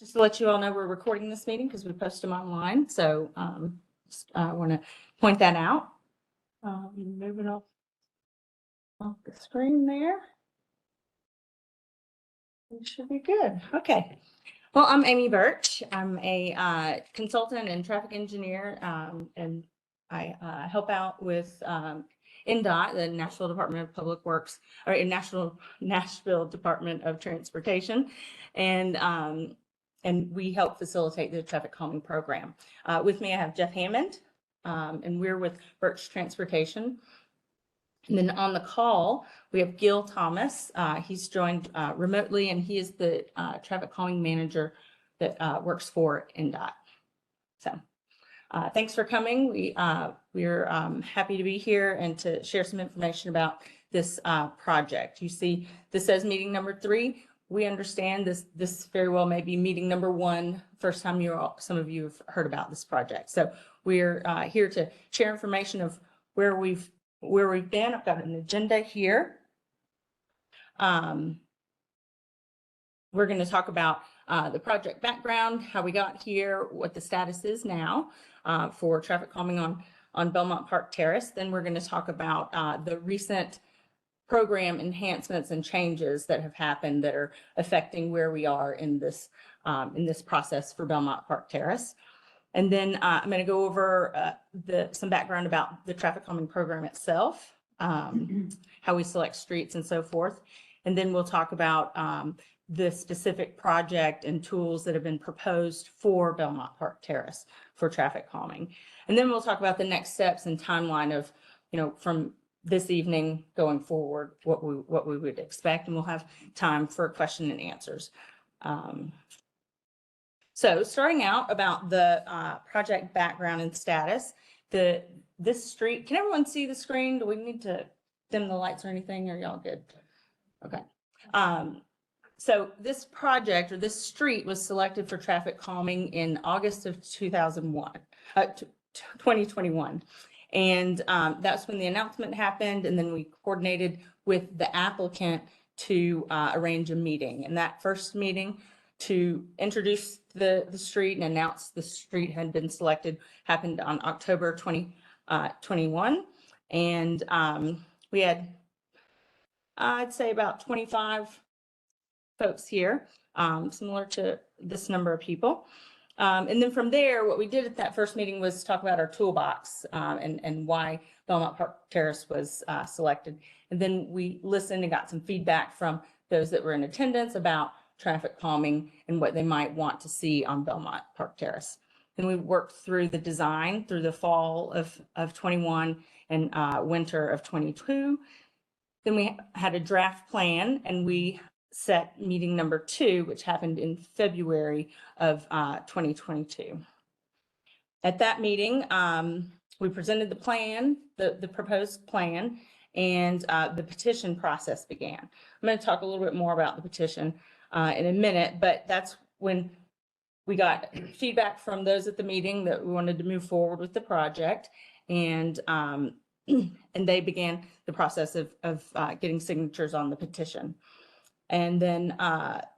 Just to let you all know, we're recording this meeting because we post them online. So I want to point that out. Moving off the screen there. We should be good. Okay. Well, I'm Amy Birch. I'm a consultant and traffic engineer, and I help out with NDOT, the Nashville Department of Public Works, or Nashville Department of Transportation, and we help facilitate the traffic calming program. With me, I have Jeff Hammond, and we're with Birch Transportation. And then on the call, we have Gil Thomas. He's joined remotely, and he is the traffic calming manager that works for NDOT. So thanks for coming. We're happy to be here and to share some information about this project. You see, this says meeting number 3. We understand this very well may be meeting number 1, first time some of you have heard about this project. So we're here to share information of where we've been. I've got an agenda here. We're going to talk about the project background, how we got here, what the status is now for traffic calming on Belmont Park Terrace. Then we're going to talk about the recent program enhancements and changes that have happened that are affecting where we are in this process for Belmont Park Terrace. And then I'm going to go over some background about the traffic calming program itself, how we select streets and so forth. And then we'll talk about the specific project and tools that have been proposed for Belmont Park Terrace for traffic calming. And then we'll talk about the next steps and timeline of, from this evening going forward, what we would expect, and we'll have time for question and answers. So starting out about the project background and status, this street, can everyone see the screen? Do we need to dim the lights or anything? Are y'all good? Okay. So this project or this street was selected for traffic calming in August of 2021. And that's when the announcement happened. And then we coordinated with the applicant to arrange a meeting. And that first meeting to introduce the street and announce the street had been selected happened on October 2021. And we had, I'd say, about 25 folks here, similar to this number of people. And then from there, what we did at that first meeting was talk about our toolbox and why Belmont Park Terrace was selected. And then we listened and got some feedback from those that were in attendance about traffic calming and what they might want to see on Belmont Park Terrace. Then we worked through the design through the fall of 21 and winter of 22. Then we had a draft plan, and we set meeting number 2, which happened in February of 2022. At that meeting, we presented the plan, the proposed plan, and the petition process began. I'm going to talk a little bit more about the petition in a minute, but that's when we got feedback from those at the meeting that we wanted to move forward with the project, and they began the process of getting signatures on the petition. And then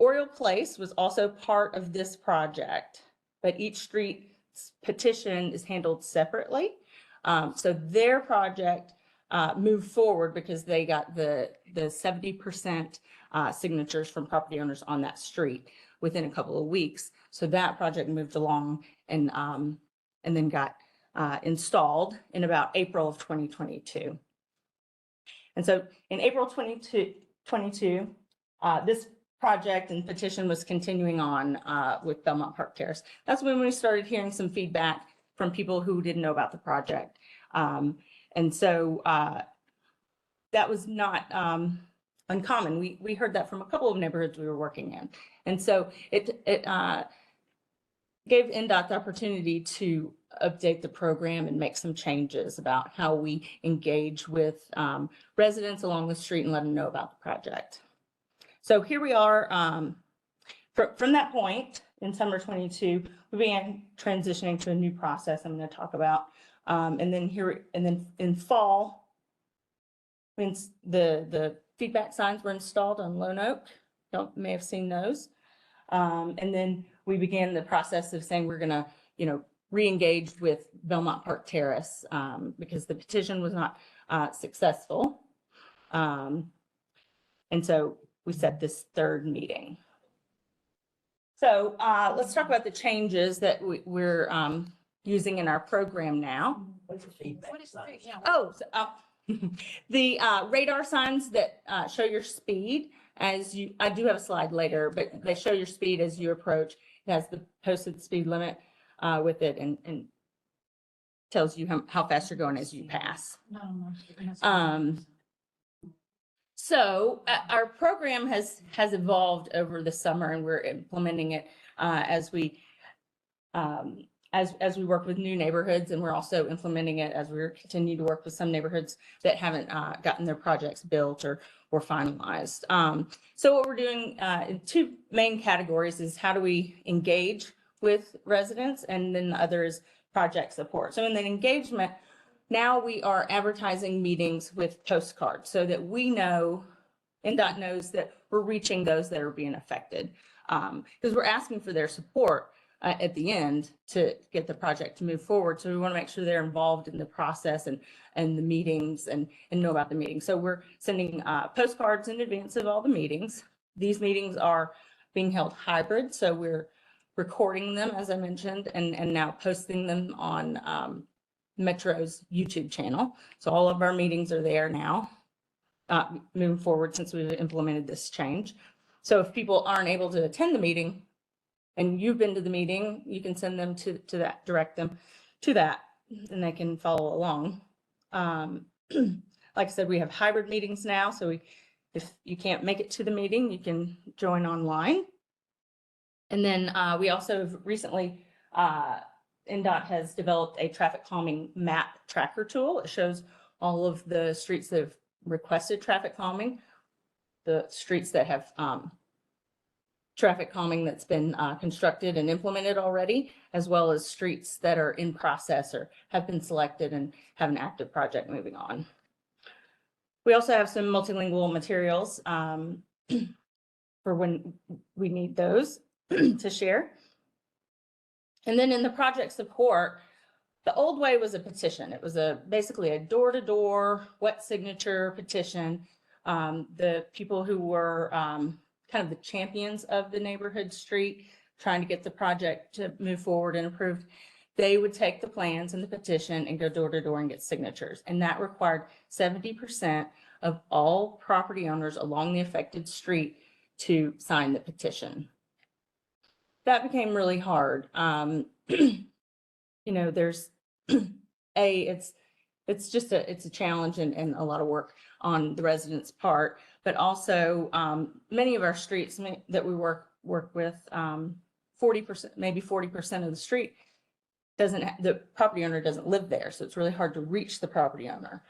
Oriole Place was also part of this project, but each street's petition is handled separately. So their project moved forward because they got the 70% signatures from property owners on that street within a couple of weeks. So that project moved along and then got installed in about April of 2022. And so in April 2022, this project and petition was continuing on with Belmont Park Terrace. That's when we started hearing some feedback from people who didn't know about the project. And so that was not uncommon. We heard that from a couple of neighborhoods we were working in. And so it gave NDOT the opportunity to update the program and make some changes about how we engage with residents along the street and let them know about the project. So here we are. From that point in summer 22, we began transitioning to a new process I'm going to talk about. And then in fall, when the feedback signs were installed on Lone Oak, you may have seen those. And then we began the process of saying we're going to, re-engage with Belmont Park Terrace because the petition was not successful. And so we set this third meeting. So let's talk about the changes that we're using in our program now. What's the feedback? What is the, yeah, Oh, the radar signs that show your speed as you, I do have a slide later, but they show your speed as you approach. It has the posted speed limit with it and tells you how fast you're going as you pass. So our program has evolved over the summer, and we're implementing it as we work with new neighborhoods, and we're also implementing it as we continue to work with some neighborhoods that haven't gotten their projects built or finalized. So what we're doing in two main categories is how do we engage with residents, and then the other is project support. So in the engagement, now we are advertising meetings with postcards so that we know, NDOT knows that we're reaching those that are being affected. Because we're asking for their support at the end to get the project to move forward. So we want to make sure they're involved in the process and the meetings and know about the meetings. So we're sending postcards in advance of all the meetings. These meetings are being held hybrid. So we're recording them, as I mentioned, and now posting them on Metro's YouTube channel. So all of our meetings are there now, moving forward since we've implemented this change. So if people aren't able to attend the meeting and you've been to the meeting, you can send them to that, direct them to that, and they can follow along. Like I said, we have hybrid meetings now. So if you can't make it to the meeting, you can join online. And then we also have recently, NDOT has developed a traffic calming map tracker tool. It shows all of the streets that have requested traffic calming, the streets that have traffic calming that's been constructed and implemented already, as well as streets that are in process or have been selected and have an active project moving on. We also have some multilingual materials for when we need those to share. And then in the project support, the old way was a petition. It was basically a door-to-door wet signature petition. The people who were kind of the champions of the neighborhood street, trying to get the project to move forward and approved, they would take the plans and the petition and go door to door and get signatures. And that required 70% of all property owners along the affected street to sign the petition. That became really hard. There's it's a challenge and a lot of work on the residents' part, but also many of our streets that we work with, 40%, maybe 40% of the street the property owner doesn't live there. So it's really hard to reach the property owner.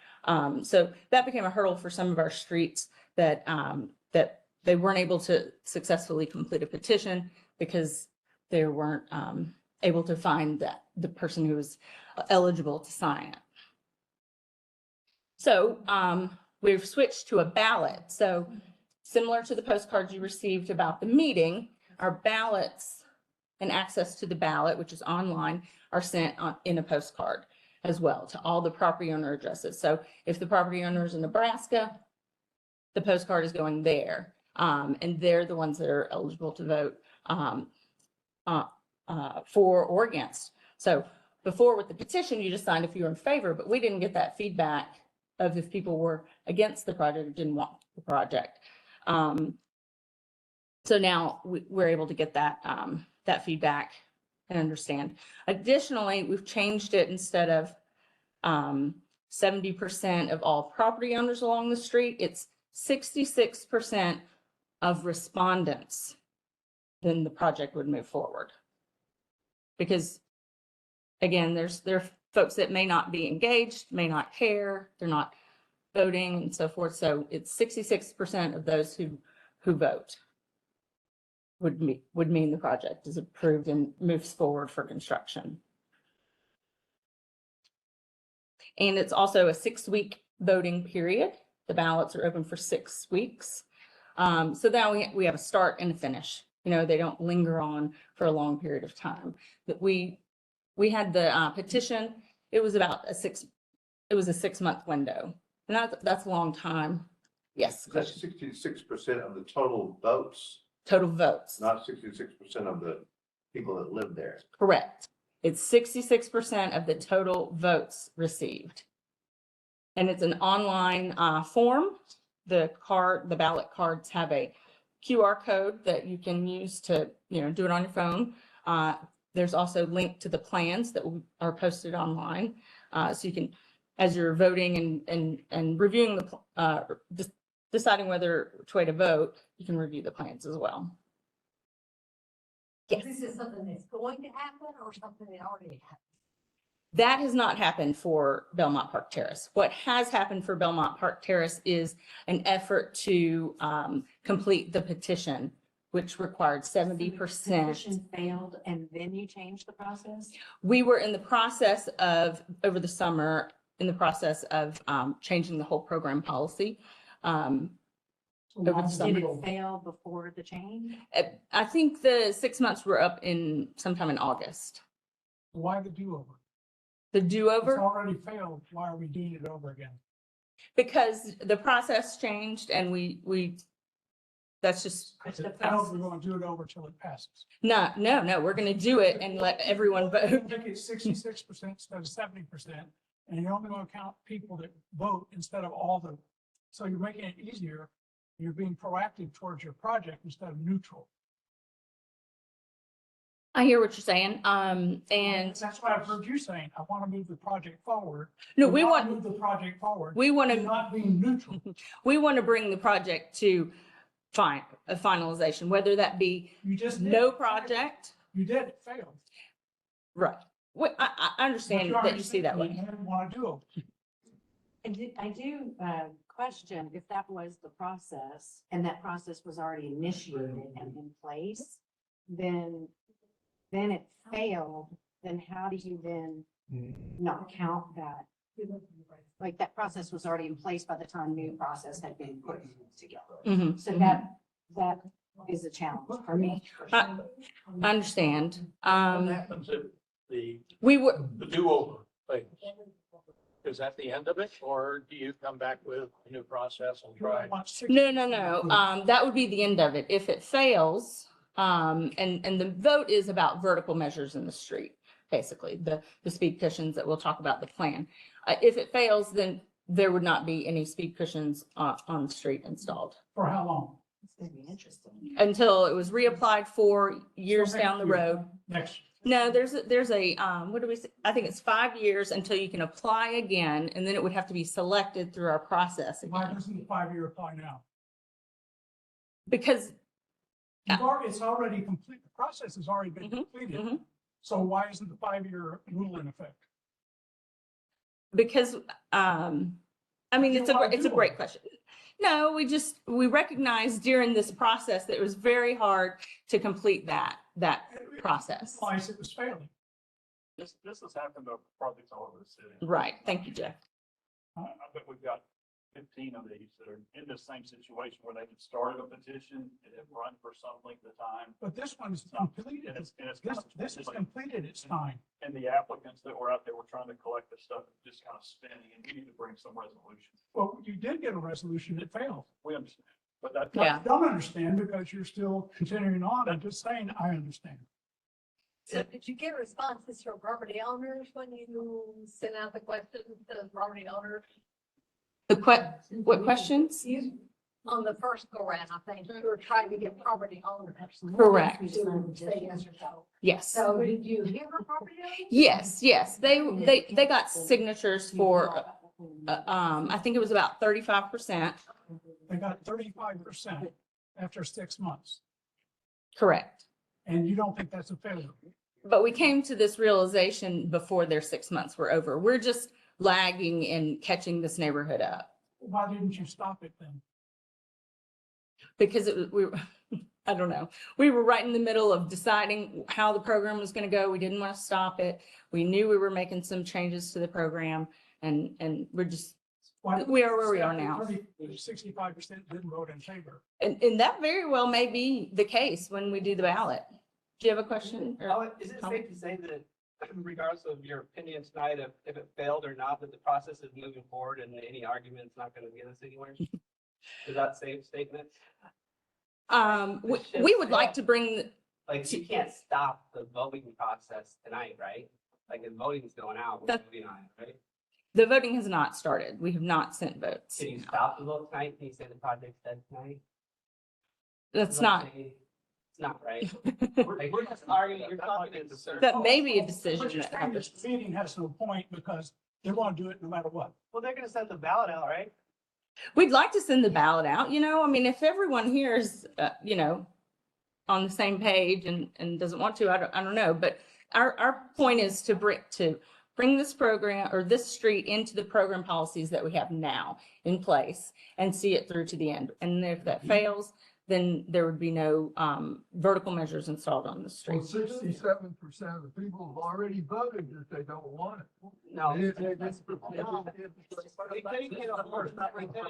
So that became a hurdle for some of our streets that they weren't able to successfully complete a petition because they weren't able to find the person who was eligible to sign it. So we've switched to a ballot. So similar to the postcards you received about the meeting, our ballots and access to the ballot, which is online, are sent in a postcard as well to all the property owner addresses. So if the property owner is in Nebraska, the postcard is going there. And they're the ones that are eligible to vote for or against. So before with the petition, you just signed if you were in favor, but we didn't get that feedback of if people were against the project or didn't want the project. So now we're able to get that feedback and understand. Additionally, we've changed it instead of 70% of all property owners along the street, it's 66% of respondents, then the project would move forward. Because again, there are folks that may not be engaged, may not care, they're not voting and so forth. So it's 66% of those who vote would mean the project is approved and moves forward for construction. And it's also a 6-week voting period. The ballots are open for 6 weeks. So now we have a start and a finish You know, they don't linger on for a long period of time. That we had the petition, it was about a 6-month window. And that's a long time. Yes. That's 66% of the total votes, Total votes. not 66% of the people that live there. Correct. It's 66% of the total votes received. And it's an online form. The ballot cards have a QR code that you can use to, do it on your phone. There's also linked to the plans that are posted online. So you can, as you're voting and reviewing deciding which way to vote, you can review the plans as well. Yes. This is something that's going to happen or something that already happened? That has not happened for Belmont Park Terrace. What has happened for Belmont Park Terrace is an effort to complete the petition, which required 70%. Petition failed and then you changed the process? We were in the process of, over the summer, changing the whole program policy. Over the summer. Did it fail before the change? I think the 6 months were up sometime in August. Why the do-over? The It's do-over, already failed. Why are we doing it over again? because the process changed and that's just, If it fails, we're going to do it over till it passes. no, we're going to do it and let everyone vote. Make it 66% instead of 70%, and you're only going to count people that vote instead of so you're making it easier. You're being proactive towards your project instead of neutral. I hear what you're saying. And That's why I've heard you saying, I want to move the project forward. no, We want to move the project forward. we want You're to, not being neutral. we want to bring the project to a finalization, whether that be You just did. no project. You did, it failed. Right. I understand But that you see that You way. didn't want to do it. I do question if that was the process and that process was already initiated and in place, then it failed, then how do you then not count that? Like that process was already in place by the time new process had been put together. Mhm. So that is a challenge for me. I understand. What happens if the do-over phase? Is that the end of it, or do you come back with a new process and try? No. That would be the end of it. If it fails, and the vote is about vertical measures in the street, basically, the speed cushions that we'll talk about the plan. If it fails, then there would not be any speed cushions on the street installed For how long? It's gonna be interesting. until it was reapplied for years So down the next year. road. Next. No, there's a, what do we say? I think it's 5 years until you can apply again, and then it would have to be selected through our process Why again. doesn't the 5-year apply now? Because, It's already complete. The process has already been completed. mhm. So why isn't the 5-year rule in effect? Because, I mean, it's a great question. No, we recognized during this process that it was very hard to complete that process. Implies it was failing. This has happened to projects all over the city. Right. Thank you, Jeff. I bet we've got 15 of these that are in the same situation where they started a petition, it had run for some length of time. But this one's completed. And it's This is completed its time. And the applicants that were out there were trying to collect this stuff, just kind of spinning, and we need to bring some resolution. Well, you did get a resolution that failed. We understand, but that. Yeah. I don't understand because you're still continuing on. I'm just saying, I understand. So did you get responses from property owners when you sent out the question to property owners? What questions? On the first go round, I think you were trying to get property owners. Correct. To say yes or no. Yes. So did you hear from property owners? Yes. They got signatures for, I think it was about 35%. They got 35% after 6 months. Correct. And you don't think that's a failure? But we came to this realization before their 6 months were over. We're just lagging in catching this neighborhood up Why didn't you stop it then? because I don't know. We were right in the middle of deciding how the program was going to go. We didn't want to stop it. We knew we were making some changes to the program and we're just We are where we are now. 65% didn't vote in favor. And that very well may be the case when we do the ballot. Do you have a question? or Is it comment? safe to say that regardless of your opinion tonight, if it failed or not, that the process is moving forward and any argument's not gonna get us anywhere? Is that a safe statement? We would like to bring, Like, you can't stop the voting process tonight, right? Like, if voting's going out, we're That- voting on it, right? the voting has not started. We have not sent votes. Can you stop the vote tonight? Can you say the project's dead tonight? That's Let's not, say It's not right. Like, we're just arguing, you're talking in the circle. that may be a decision But you're that saying happens. this meeting has no point because they want to do it no matter what. Well, they're gonna send the ballot out, right? We'd like to send the ballot out, I mean, if everyone here is, on the same page and doesn't want to, I don't know, but our point is to bring this program or this street into the program policies that we have now in place and see it through to the end. And if that fails, then there would be no vertical measures installed on the street. Well, 67% of the people have already voted that they don't want it. No. They- they- they- No.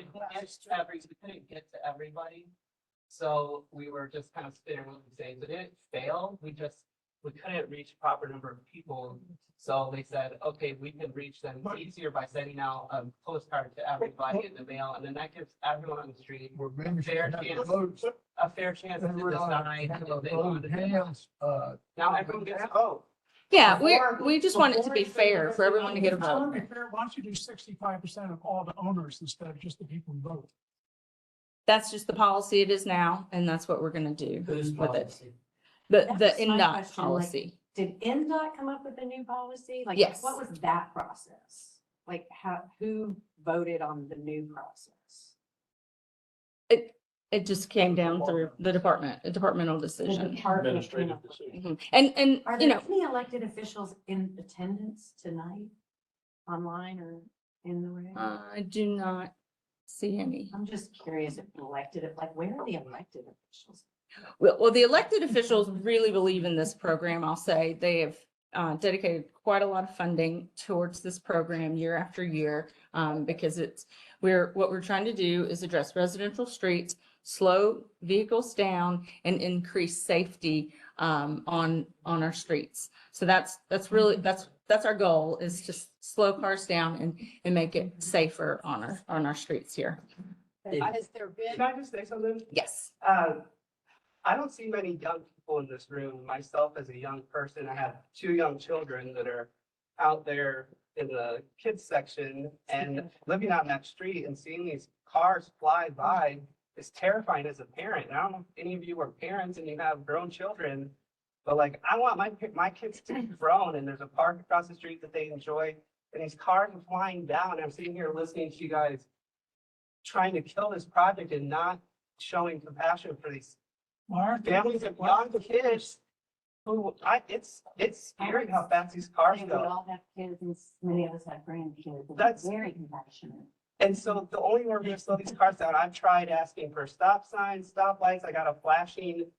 We couldn't get to everybody. So we were just kind of spinning what we say, but it failed. We couldn't reach a proper number of people. So they said, okay, we can reach them easier by sending out a postcard to everybody in the mail. And then that gives everyone on the street We're maybe Fair should have chance. votes. a fair chance to Everyone decide have if a they want vote to. hands, Now everyone gets a vote. Yeah, we just want it to be fair for everyone to get a If it's gonna vote. be fair, why don't you do 65% of all the owners instead of just the people who vote? That's just the policy it is now, and that's what we're gonna do Whose with it. policy? The That's my NDOT question, like, policy. Did NDOT come up with a new policy? Like, Yes. what was that process? Like, who voted on the new process? It just came down through the departmental The decision. department came Administrative up with it. decision. Mhm. And, Are there any elected officials in attendance tonight? Online or in the room? I do not see any. I'm just curious if where are the elected officials? Well, the elected officials really believe in this program. I'll say they have dedicated quite a lot of funding towards this program year after year, because what we're trying to do is address residential streets, slow vehicles down, and increase safety on our streets. So that's our goal, is to slow cars down and make it safer on our streets here. Has there been? Can I just say something? Yes. I don't see many young people in this room. Myself as a young person, I have 2 young children that are out there in the kids section, and living on that street and seeing these cars fly by is terrifying as a parent. And I don't know if any of you are parents and you have grown children, but like, I want my kids to be grown, and there's a park across the street that they enjoy, and these cars are flying down. I'm sitting here listening to you guys trying to kill this project and not showing compassion for these Why aren't they- families of young kids who it's scary how fast these cars We go. all have kids and many of us have grandkids. and That's- Very compassionate. And so the only way we're gonna slow these cars down, I've tried asking for stop signs, stop lights. I got a flashing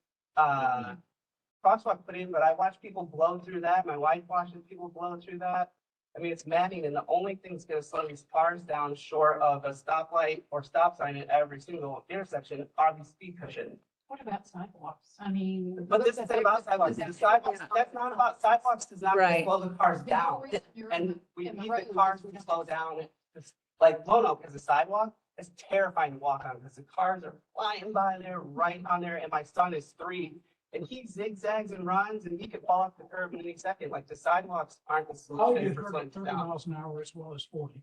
crosswalk put in, but I watch people blow through that. My wife watches people blow through that. I mean, it's maddening, and the only thing that's gonna slow these cars down short of a stoplight or stop sign at every single intersection are these speed cushions. What about sidewalks? I mean. But this is about sidewalks. The sidewalks, that's not about sidewalks, does not Right. slow the cars down. And we need the cars to slow down. It's like, well, no, because the sidewalk is terrifying to walk on, because the cars are flying by there, right on there, and my son is 3. And he zigzags and runs, and he could fall off the curb in any second. Like, the sidewalks aren't the I'll solution get for hurt slowing at 30 down. miles an hour as well as 40.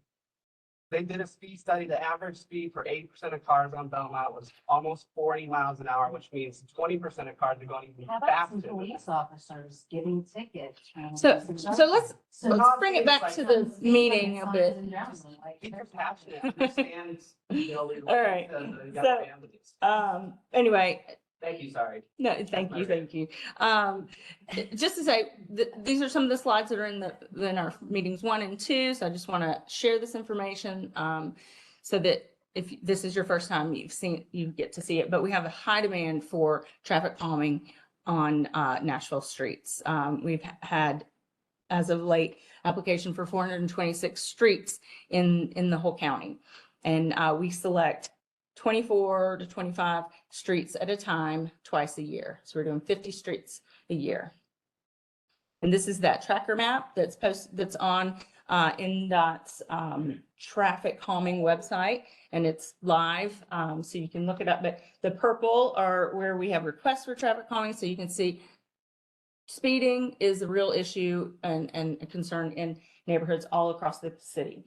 They did a speed study. The average speed for 80% of cars on Belmont was almost 40 miles an hour, which means 20% of cars are going even How about some faster. police officers giving tickets? So let's bring it back to the meeting a bit. Be compassionate, understand, All right. the young So- families. Anyway, Thank you, sorry. no, thank you. Just to say, these are some of the slides that are in our meetings 1 and 2. So I just want to share this information, so that if this is your first time, you get to see it. But we have a high demand for traffic calming on Nashville streets. We've had, as of late, application for 426 streets in the whole county. And we select 24 to 25 streets at a time, twice a year. So we're doing 50 streets a year. And this is that tracker map that's on NDOT's traffic calming website, and it's live, so you can look it up. But the purple are where we have requests for traffic calming, so you can see speeding is a real issue and a concern in neighborhoods all across the city.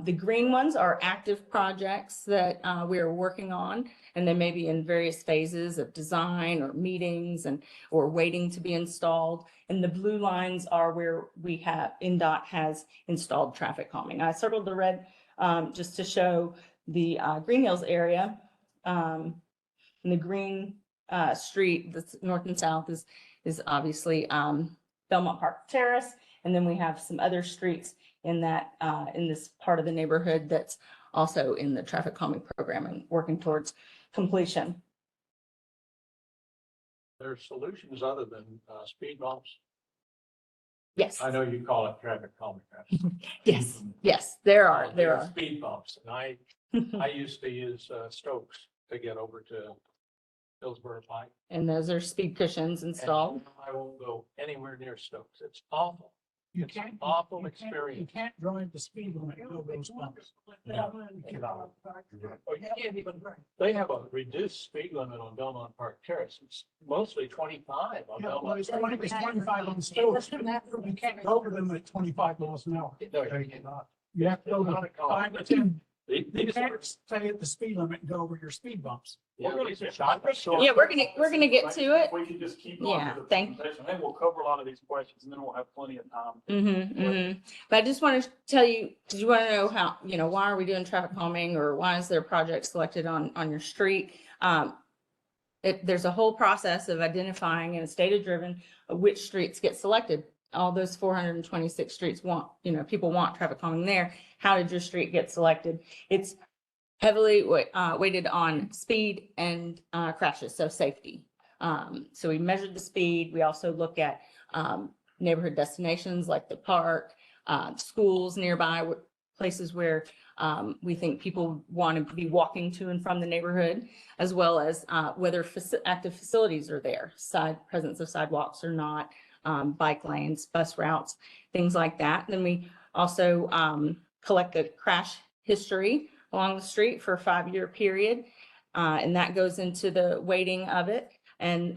The green ones are active projects that we are working on, and they may be in various phases of design or meetings or waiting to be installed. And the blue lines are where NDOT has installed traffic calming. I circled the red just to show the Green Hills area. And the green street that's north and south is obviously Belmont Park Terrace. And then we have some other streets in this part of the neighborhood that's also in the traffic calming program and working towards completion. There are solutions other than speed bumps. Yes, I know you call it traffic calming. yes, there are. Speed bumps, and I used to use Stokes to get over to Hillsborough Pike. And those are speed cushions installed. And I won't go anywhere near Stokes. It's awful. You It's an can't, awful you experience. can't drive the speed limit and go those bumps. Oh, you can't even, they have a reduced speed limit on Belmont Park Terrace. It's mostly 25 on Yeah, well, Belmont. it's 25 on Stokes. You can't go over them at 25 miles an hour. No, you cannot. You have to go Not to at all. 5 to 10. You These are, can't stay at the speed limit and go over your speed bumps. these are shopping stores. Yeah, we're gonna get to it. We can just keep Yeah, going to the thank- presentation, then we'll cover a lot of these questions, and then we'll have plenty of time. But I just want to tell you, because you want to know how, why are we doing traffic calming, or why is there a project selected on your street? There's a whole process of identifying and it's data-driven which streets get selected. All those 426 streets people want traffic calming there. How did your street get selected? It's heavily weighted on speed and crashes, so safety. So we measured the speed. We also look at neighborhood destinations like the park, schools nearby, places where we think people want to be walking to and from the neighborhood, as well as whether active facilities are there, presence of sidewalks or not, bike lanes, bus routes, things like that. Then we also collect the crash history along the street for a 5-year period, and that goes into the weighting of it. And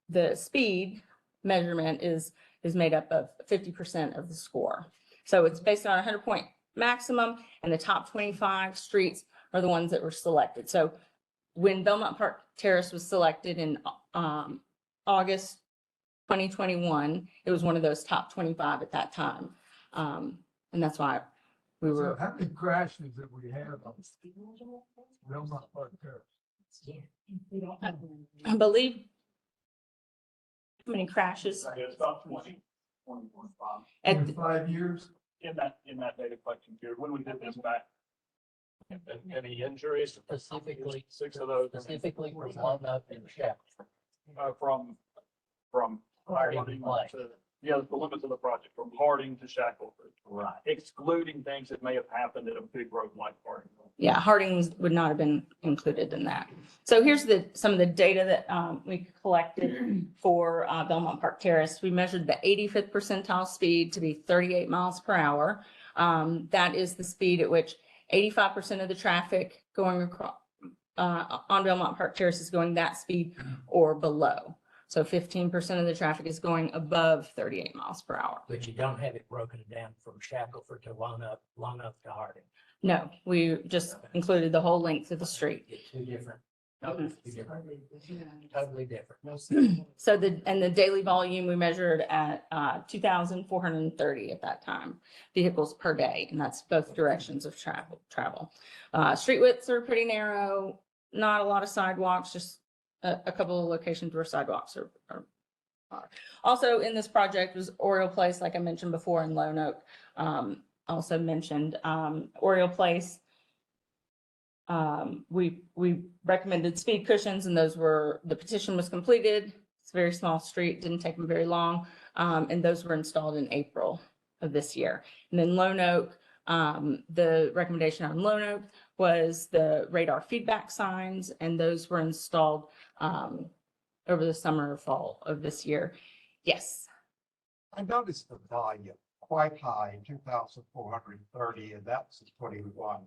the speed measurement is made up of 50% of the score. So it's based on a 100-point maximum, and the top 25 streets are the ones that were selected. So when Belmont Park Terrace was selected in August 2021, it was one of those top 25 at that time. And that's why we So were, how many crashes that we have on Belmont Park Terrace? I believe, how many crashes? Yeah, it's about 2025 At, In 5 years? in that data collection period, when we did this back. Any injuries? Specifically, 6 of those. specifically from Lone Oak and Shaft. From Harding to- yeah, the limits of the project, from Harding to Shackleford, Right. excluding things that may have happened at a big road like Harding. yeah, Harding would not have been included in that. So here's some of the data that we collected for Belmont Park Terrace. We measured the 85th percentile speed to be 38 miles per hour. That is the speed at which 85% of the traffic going across on Belmont Park Terrace is going that speed or below. So 15% of the traffic is going above 38 miles per hour. But you don't have it broken down from Shackleford to Lone Oak to Harding. No, we just included the whole length of the street. It's two different, totally different. So the daily volume we measured at 2,430 at that time, vehicles per day, and that's both directions of travel. Street widths are pretty narrow, not a lot of sidewalks, just a couple of locations where sidewalks are. Also in this project was Oriole Place, like I mentioned before, in Lone Oak. Also mentioned Oriole Place. We recommended speed cushions, and the petition was completed. It's a very small street, didn't take them very long. And those were installed in April of this year. And then Lone Oak, the recommendation on Lone Oak was the radar feedback signs, and those were installed over the summer or fall of this year. Yes. I noticed the volume quite high, 2,430, and that's a 21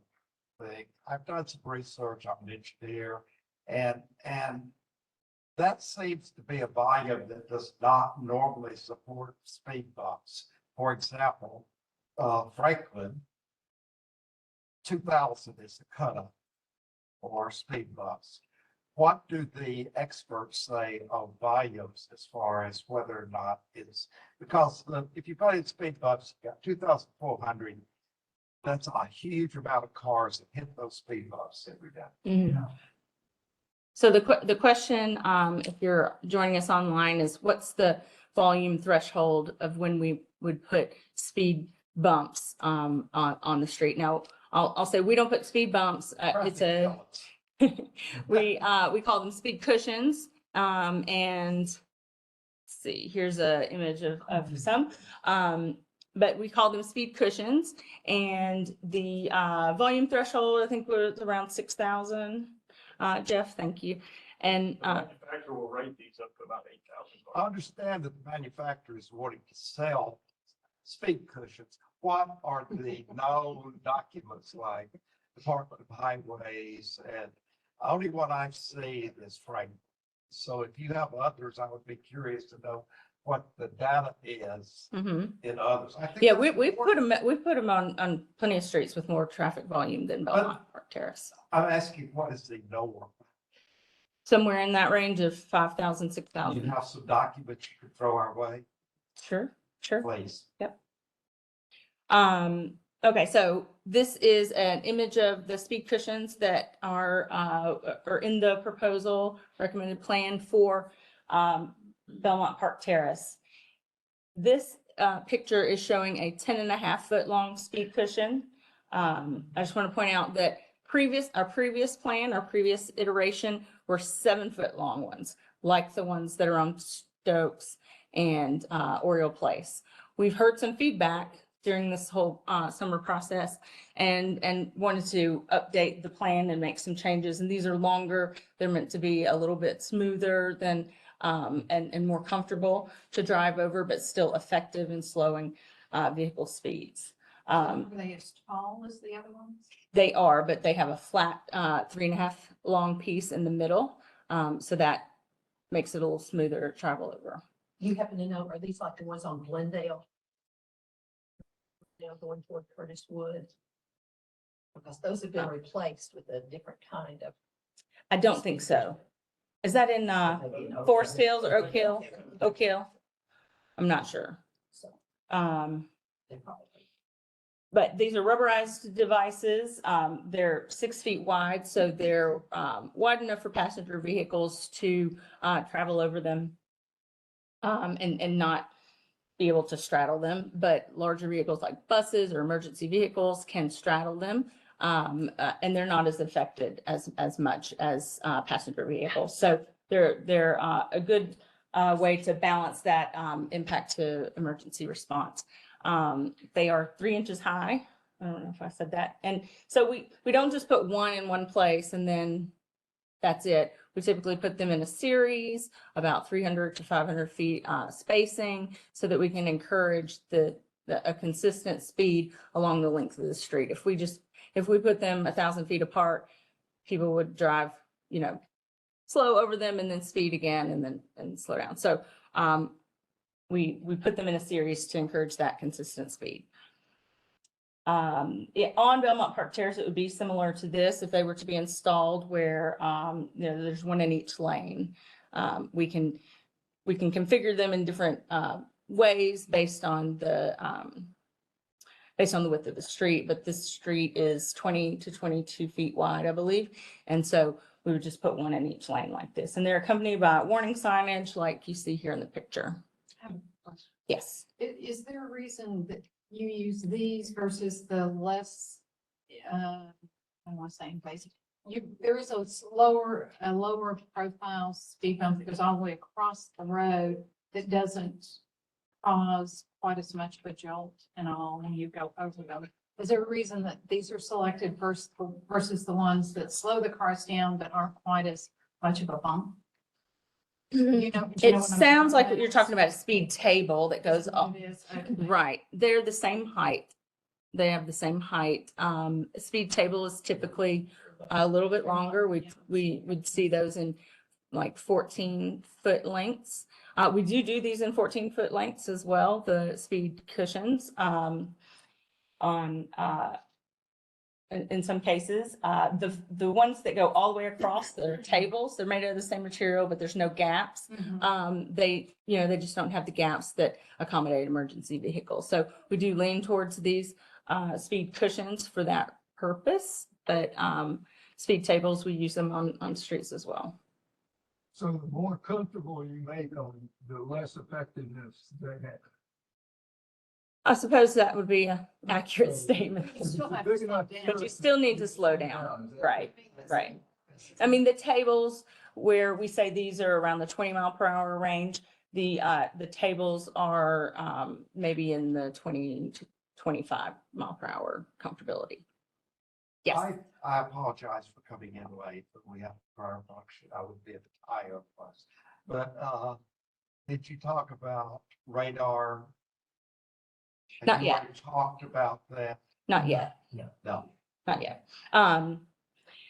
thing. I've done some research. I'm an engineer, and that seems to be a volume that does not normally support speed bumps. For example, Franklin, 2,000 is the cutoff for speed bumps. What do the experts say of volumes as far as whether or not it's, because if you put in speed bumps, you got 2,400. That's a huge amount of cars that hit those speed bumps every day. Mhm. So the question, if you're joining us online, is what's the volume threshold of when we would put speed bumps on the street? Now, I'll say we don't put speed bumps. It's a we call them speed cushions. And let's see, here's an image of some. But we call them speed cushions, and the volume threshold I think was around 6,000. Jeff, thank you. And The manufacturer will rate these up to about 8,000. I understand that the manufacturer is wanting to sell speed cushions. What are the known documents like Department of Highways? And the only one I've seen is Franklin. So if you have others, I would be curious to know what the data is in others. I think yeah, that's we put important. them on plenty of streets with more traffic volume than Belmont Park Terrace. I'm asking, what is the norm? Somewhere in that range of 5,000, You 6,000. have some documents you could throw our way, Sure, sure. please. Yep. Okay, so this is an image of the speed cushions that are in the proposal recommended plan for Belmont Park Terrace. This picture is showing a 10.5 foot long speed cushion. I just want to point out that our previous plan, our previous iteration were 7 foot long ones, like the ones that are on Stokes and Oriole Place. We've heard some feedback during this whole summer process and wanted to update the plan and make some changes. And these are longer. They're meant to be a little bit smoother than and more comfortable to drive over, but still effective in slowing vehicle speeds. Are they as tall as the other ones? They are, but they have a flat 3.5 long piece in the middle. So that makes it a little smoother to travel over. You happen to know, are these like the ones on Glendale? Now going toward Curtis Wood? Because those have been replaced with a different kind of. I don't think so. Is that in Forest Hills or Oak Hill? Oak Hill? I'm not sure. So But they probably. these are rubberized devices. They're 6 feet wide, so they're wide enough for passenger vehicles to travel over them and not be able to straddle them. But larger vehicles like buses or emergency vehicles can straddle them. And they're not as affected as much as passenger vehicles. So they're a good way to balance that impact to emergency response. They are 3 inches high. I don't know if I said that. And so we don't just put one in one place and then that's it. We typically put them in a series, about 300 to 500 feet spacing, so that we can encourage a consistent speed along the length of the street. If we put them 1,000 feet apart, people would drive, slow over them and then speed again and slow down. So we put them in a series to encourage that consistent speed. On Belmont Park Terrace, it would be similar to this if they were to be installed where there's one in each lane. We can configure them in different ways based on the width of the street, but this street is 20 to 22 feet wide, I believe. And so we would just put one in each lane like this. And they're accompanied by warning signage like you see here in the picture. I have a question. Yes. Is there a reason that you use these versus the less, I don't want to say invasive? There is a lower profile speed bump that goes all the way across the road that doesn't cause quite as much of a jolt and all when you go over them. Is there a reason that these are selected versus the ones that slow the cars down but aren't quite as much of a bump? You know- do you know It what I'm sounds like talking you're talking about a speed table that goes That's up. what it is? Okay. Right, they're the same height. They have the same height. A speed table is typically a little bit longer. We would see those in like 14-foot lengths. We do these in 14-foot lengths as well, the speed cushions, in some cases. The ones that go all the way across, they're tables, they're made out of the same material, but there's no gaps. They just don't have the gaps that accommodate emergency vehicles. So we do lean towards these speed cushions for that purpose, but speed tables, we use them on streets as well. So the more comfortable you make them, the less effectiveness they have. I suppose that would be an accurate statement, You still have to slow down. but you still need to slow down. Right, right. I mean, the tables where we say these are around the 20-mile-per-hour range, the tables are maybe in the 20 to 25-mile-per-hour comfortability. Yes. I apologize for coming in late, but we have a prior function. I would be at the tire plus. But did you talk about radar? Have Not you yet. already talked about that? Not yet. No. Not yet.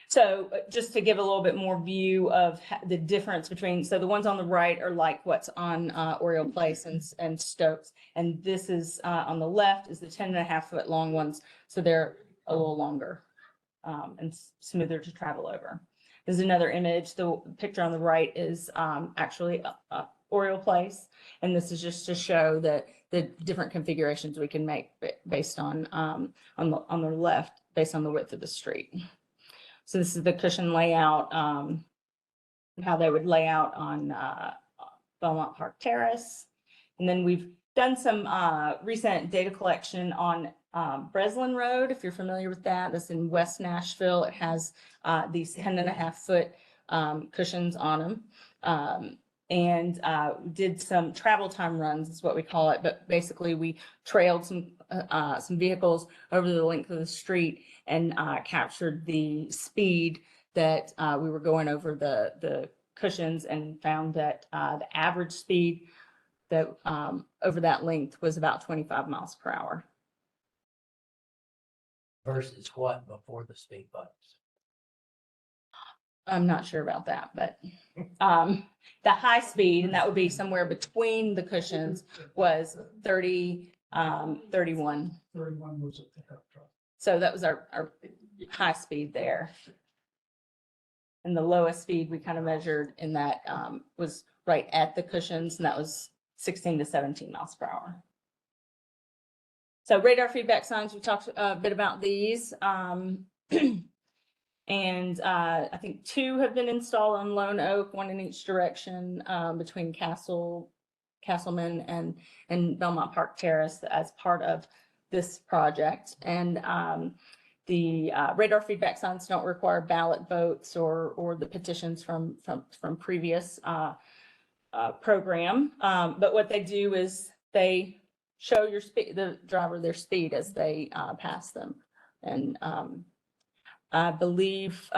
So just to give a little bit more view of the difference between, so the ones on the right are like what's on Oriole Place and Stokes. And this is on the left is the 10.5-foot long ones. So they're a little longer and smoother to travel over. There's another image. The picture on the right is actually Oriole Place. And this is just to show that the different configurations we can make based on the left, based on the width of the street. So this is the cushion layout, how they would lay out on Belmont Park Terrace. And then we've done some recent data collection on Breslin Road, if you're familiar with that. That's in West Nashville. It has these 10.5-foot cushions on them. And did some travel time runs is what we call it. But basically we trailed some vehicles over the length of the street and captured the speed that we were going over the cushions, and found that the average speed that over that length was about 25 miles per hour. Versus what before the speed bumps? I'm not sure about that, but the high speed, and that would be somewhere between the cushions, was 30, 31. 31 was a pickup truck. So that was our high speed there. And the lowest speed we kind of measured in that was right at the cushions, and that was 16 to 17 miles per hour. So radar feedback signs, we talked a bit about these. And I think 2 have been installed on Lone Oak, 1 in each direction between Castleman and Belmont Park Terrace as part of this project. And the radar feedback signs don't require ballot votes or the petitions from previous program. But what they do is they show the driver their speed as they pass them. And I believe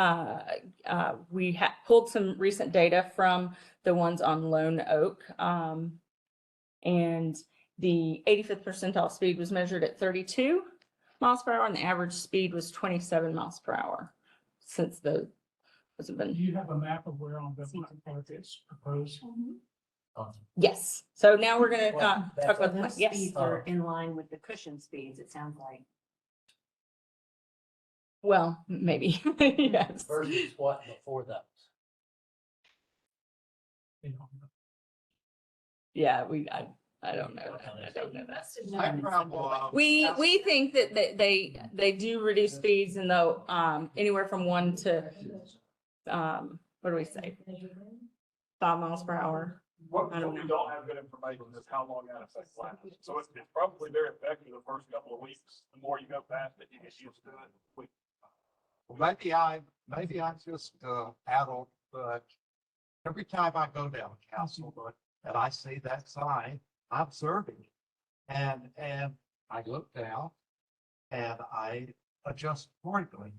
we pulled some recent data from the ones on Lone Oak. And the 85th percentile speed was measured at 32 miles per hour, and the average speed was 27 miles per hour since the hasn't Do been. you have a map of where on Belmont Park it's proposed? Yes. So now we're going to Well, talk that's- about Those yes. speeds are in line with the cushion speeds, it sounds like. Well, maybe. Yes. Versus what before those? You know, Yeah, I don't know that. I don't know that. I travel, We think that they do reduce speeds, and though anywhere from 1 to what do we say, 5 miles per hour. What I don't we know. don't have good information is how long that effect lasts. So it's probably very effective the first couple of weeks. The more you go past it, you get used to it. maybe I'm just adult, but every time I go down Castlewood and I see that sign, I'm observing. And I look down and I adjust accordingly.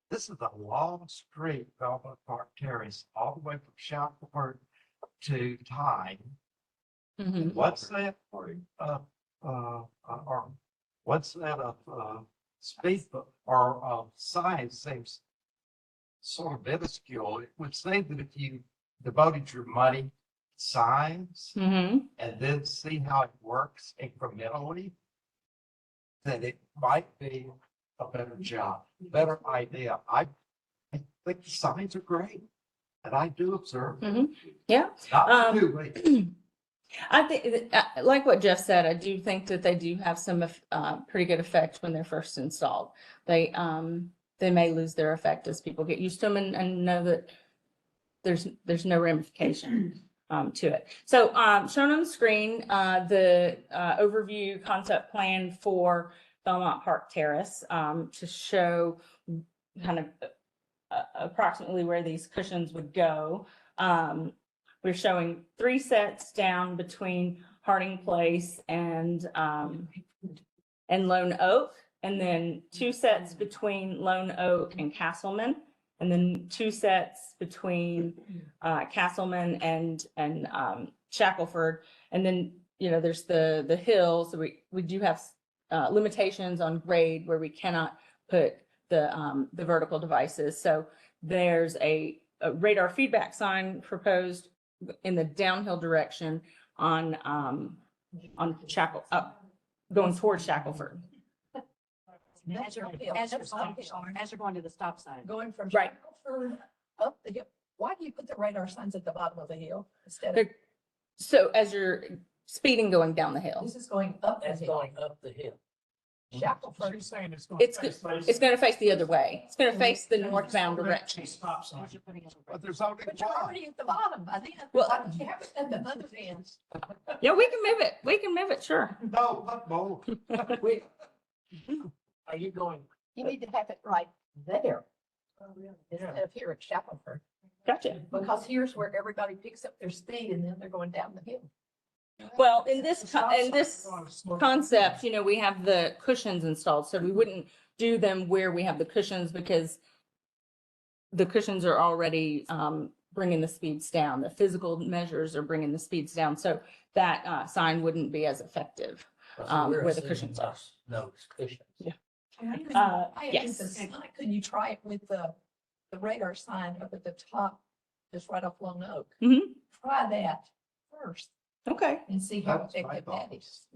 This is a long street, Belmont Park Terrace, all the way from Shackelford to Tyne. Mhm. What's that? Or what's that speed or sign seems sort of minuscule. It would say that if you devoted your money to signs Mhm. and then see how it works incrementally, then it might be a better job, better idea. I think the signs are great, and I do observe. them. Yeah. Not too late. I think, like what Jeff said, I do think that they do have some pretty good effect when they're first installed. They may lose their effect as people get used to them and know that there's no ramification to it. So shown on the screen, the overview concept plan for Belmont Park Terrace to show kind of approximately where these cushions would go. We're showing 3 sets down between Harding Place and Lone Oak, and then 2 sets between Lone Oak and Castleman, and then 2 sets between Castleman and Shackelford. And then, you know, there's the hills. So we do have limitations on grade where we cannot put the vertical devices. So there's a radar feedback sign proposed in the downhill direction on going towards Shackelford. As you're going to the stop sign. Going from Right. Shackelford up the hill. Why do you put the radar signs at the bottom of the hill instead of, They're- So as you're speeding going down the hill, this is going up the That's hill? going up the hill. So you're Shackelford, saying it's going. it's going to face the other way. It's going to face the northbound direction. Stop sign. As you're putting it But there's only but you're one. already at the bottom by then. Well- Why don't you have it at the other end? Yeah, we can move it. We can move it, sure. No, not both. Wait. Are you going? You need to have it right there. Instead of here at Shackelford, Gotcha. because here's where everybody picks up their speed and then they're going down the hill. Well, in this concept, you know, we have the cushions installed, so we wouldn't do them where we have the cushions because the cushions are already bringing the speeds down. The physical measures are bringing the speeds down, so that sign wouldn't be as effective. We're where the assuming cushions are. Those cushions. Yeah. Yes. Yes. Could you try it with the radar sign up at the top, just right off Lone Oak? Mhm. Try that first Okay. and see how That's my effective that thought. is.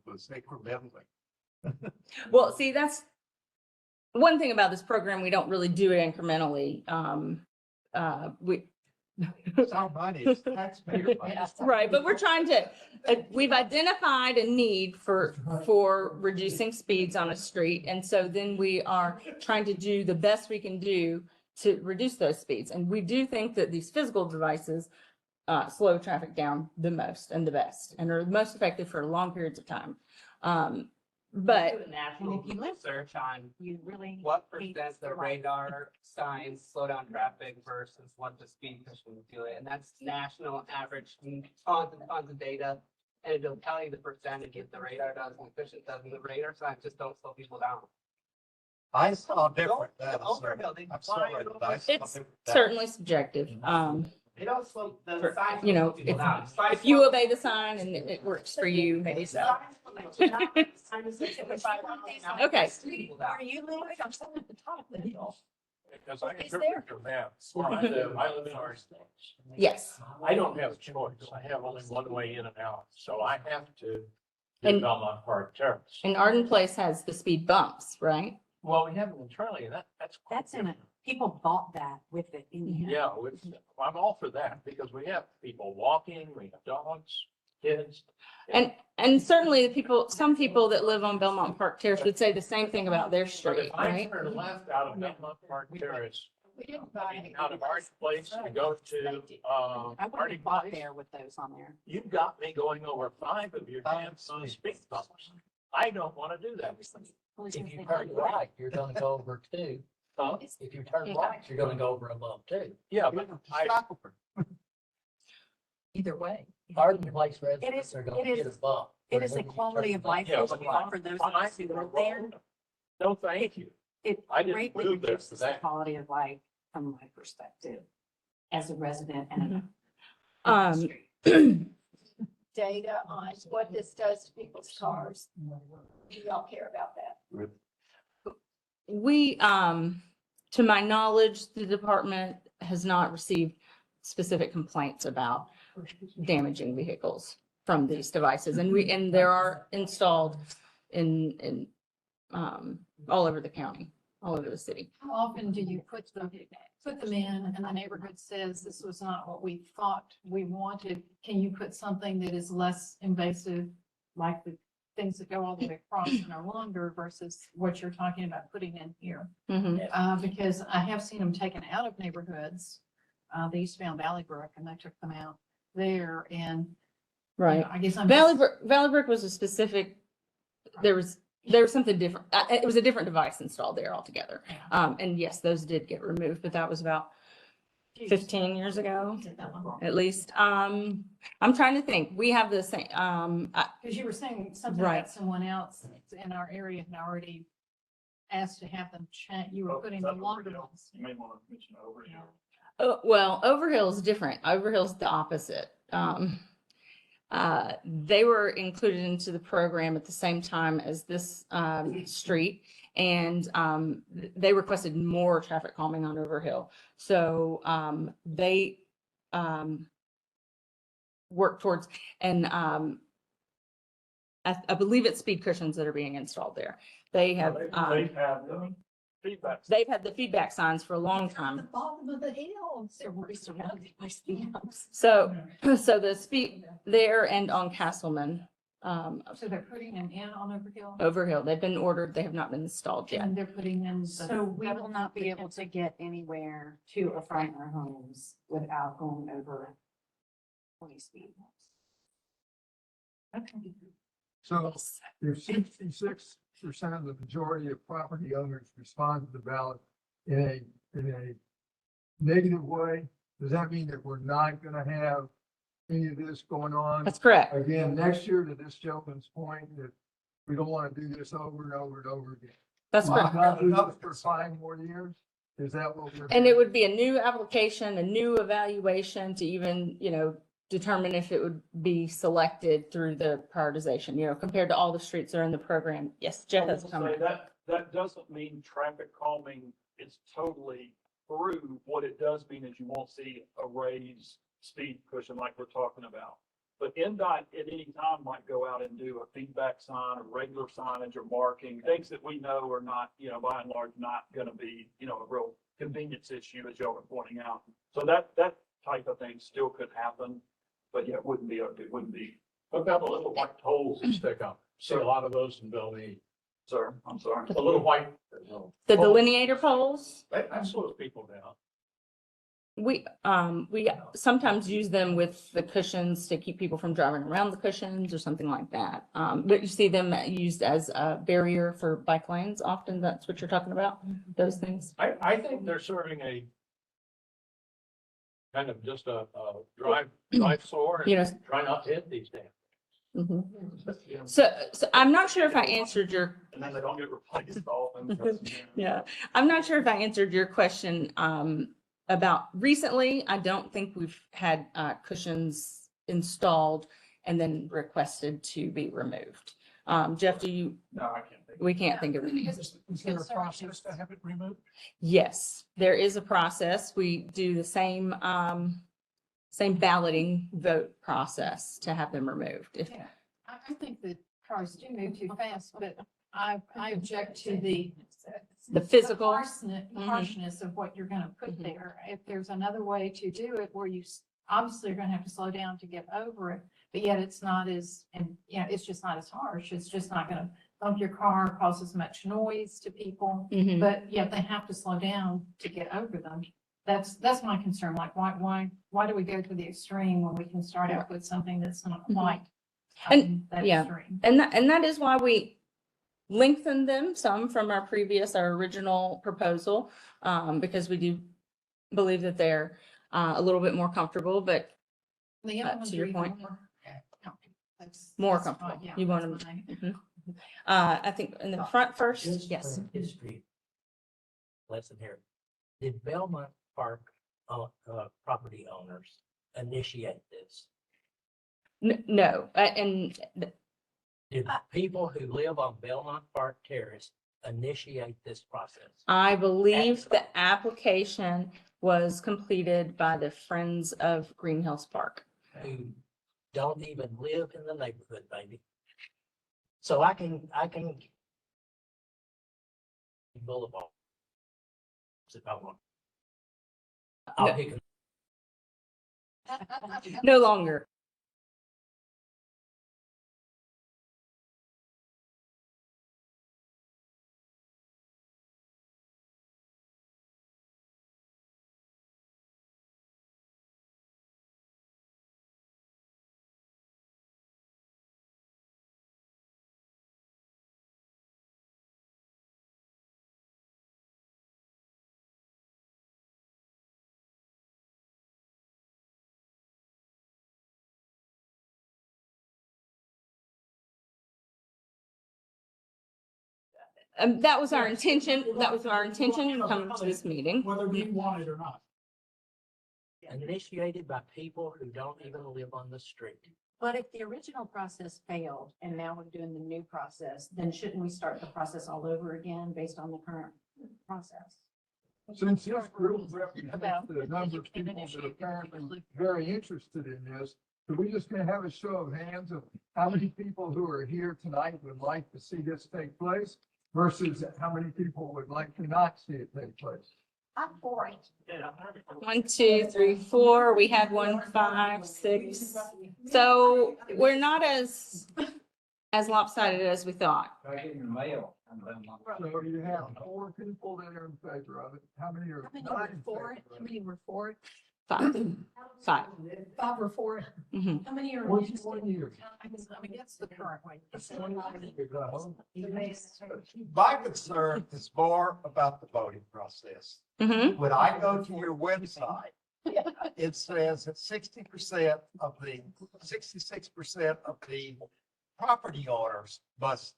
Was incrementally. Well, see, that's one thing about this program. We don't really do it incrementally. It's our money, it's taxpayer money. Right, but we're trying to, we've identified a need for reducing speeds on a street. And so then we are trying to do the best we can do to reduce those speeds. And we do think that these physical devices slow traffic down the most and the best and are most effective for long periods of time. But Do a national research on You really. what hate percent the right. radar signs slow down traffic versus what the speed cushions do it. And that's national average, tons and tons of data. And it'll tell you the percentage if the radar does and the cushion does, and the radar signs just don't slow people down. I saw different Go data. over sir. hill, they I'm fly sorry, over. but I saw it's different data. certainly subjective. They don't slow, the For- signs you don't know, slow people if- down. Signs If you slow- obey the sign and it works for you, maybe so. Okay. Are you living? I'm sitting at the top of the hill. Because I It's interpret your map. I live in our Yes. I don't have a choice. I have only one way in and out, so I have to do And- Belmont Park Terrace. And Arden Place has the speed bumps, right? Well, we have it internally, and that's. quite That's in it. different. People bought that with it in here. Yeah, I'm all for that, because we have people walking, we have dogs, kids. And certainly the people, some people that live on Belmont Park Terrace would say the same thing about their But street, if I right? turn left out of Belmont Park Terrace, We didn't buy out of our place to go to, I would Harding have bought Place, there with those on there. you got me going over 5 of your damn speed bumps. I don't want to do that. If you turn right, you're gonna go over 2. Huh? If you turn right, you're gonna go over a bump 2. Yeah, but either way. Hardin Place is- residents are gonna it is- get a bump. It is a quality of life Yeah, issue but for those of us who live there. No, thank you. It I didn't greatly move there reduces for the that. quality of life from my perspective as a resident and Um, Data on what this does to people's cars. Do y'all care about that? we, to my knowledge, the department has not received specific complaints about damaging vehicles from these devices. And there are installed in, all over the county, all over the city. How often do you put them in and the neighborhood says this was not what we thought we wanted? Can you put something that is less invasive, like the things that go all the way across and are longer versus what you're talking about putting in here? Mhm. Because I have seen them taken out of neighborhoods. They used to be on Valley Brook and they took them out there and. you know, Right. I guess I'm. Valley Brook was a specific, there was something different. It was a different device installed there altogether. And yes, those did get removed, but that was about 15 years ago, at least. I'm trying to think. We have the same, Because you were saying something Right. about someone else in our area had already asked to have them change, you were putting the longer ones. You may want to mention over here. well, Overhill's different. Overhill's the opposite. They were included into the program at the same time as this street, and they requested more traffic calming on Overhill. So they work towards, and I believe it's speed cushions that are being installed there. They have They've had feedback. they've had the feedback signs for a long The time. bottom of the hill, so we're surrounded by speed bumps. So the speed there and on Castleman, So they're putting them in on Overhill Overhill, they've been ordered, they have not been installed yet. and they're putting in. So we will not be able to get anywhere to or from our homes without going over 20 speed bumps. Okay. So if 66% of the majority of property owners respond to the ballot in a negative way, does that mean that we're not gonna have any of this going on That's correct. again next year, to this gentleman's point, that we don't want to do this over and over and over again? That's correct. Not enough for 5 more years? Is that what we're? And it would be a new application, a new evaluation to even, determine if it would be selected through the prioritization, compared to all the streets that are in the program. Yes, Jeff has a comment. That doesn't mean traffic calming is totally through. What it does mean is you won't see a raised speed cushion like we're talking about. But NDOT at any time might go out and do a feedback sign or regular signage or marking, things that we know are not, by and large, not gonna be, a real convenience issue, as y'all are pointing out. So that type of thing still could happen, but yeah, it wouldn't be. What about the little white poles that stick up? See a lot of those in Belmont. Sir, I'm sorry. The little white. The delineator poles, That slows people down. we sometimes use them with the cushions to keep people from driving around the cushions or something like that. But you see them used as a barrier for bike lanes. Often that's what you're talking about, those things. I think they're serving a kind of just a drive sore and try not to hit these damn. Mhm. So I'm not sure if I answered your And then they don't get replaced often. Yeah, I'm not sure if I answered your question about recently. I don't think we've had cushions installed and then requested to be removed. Jeff, do you, No, I can't think. we can't think of any. Is there a process to have it removed? Yes, there is a process. We do the same balloting vote process to have them removed. If Yeah, I think that cars do move too fast, but I object to the physical. harshness of what you're gonna put Mhm. there. If there's another way to do it where obviously you're gonna have to slow down to get over it, but yet it's not as, and it's just not as harsh. It's just not gonna bump your car, cause as much noise to people, Mhm. but yet they have to slow down to get over them. That's my concern. Like, why do we go to the extreme when we can start out with something that's not Mhm. quite And- that yeah. extreme? And that is why we lengthened them some from our original proposal, because we do believe that they're a little bit more comfortable, but The other ones to are your even point. more comfortable. More That's fine. comfortable. Yeah, You want that's them- fine. I think in the front first, Just yes. for history lesson here. Did Belmont Park, property owners initiate this? No, and Did people who live on Belmont Park Terrace initiate this process? I believe the application was completed by the Friends of Green Hills Park. Who don't even live in the neighborhood, baby. So I can Boulevard. If I want. I'll No. pick No longer. That was our intention. That was our intention in coming to this meeting. Whether we want it or not. initiated by people who don't even live on the street. But if the original process failed and now we're doing the new process, then shouldn't we start the process all over again based on the current process? Since this group represents About- the number of people that are apparently very interested in this, are we just gonna have a show of hands of how many people who are here tonight would like to see this take place versus how many people would like to not see it take place? I'm for it. 1, 2, 3, 4. We had 1, 5, 6. So we're not as lopsided as we thought. So you have 4 people that are in favor of it. How many are How many not were in for favor it? How of it? many were for it? 5. 5. 5 were for it. Mhm. How many are? What's against one it? year? I'm against the current one. My concern is more about the voting process. Mhm. When I go to your website, it says that 66% of the property owners must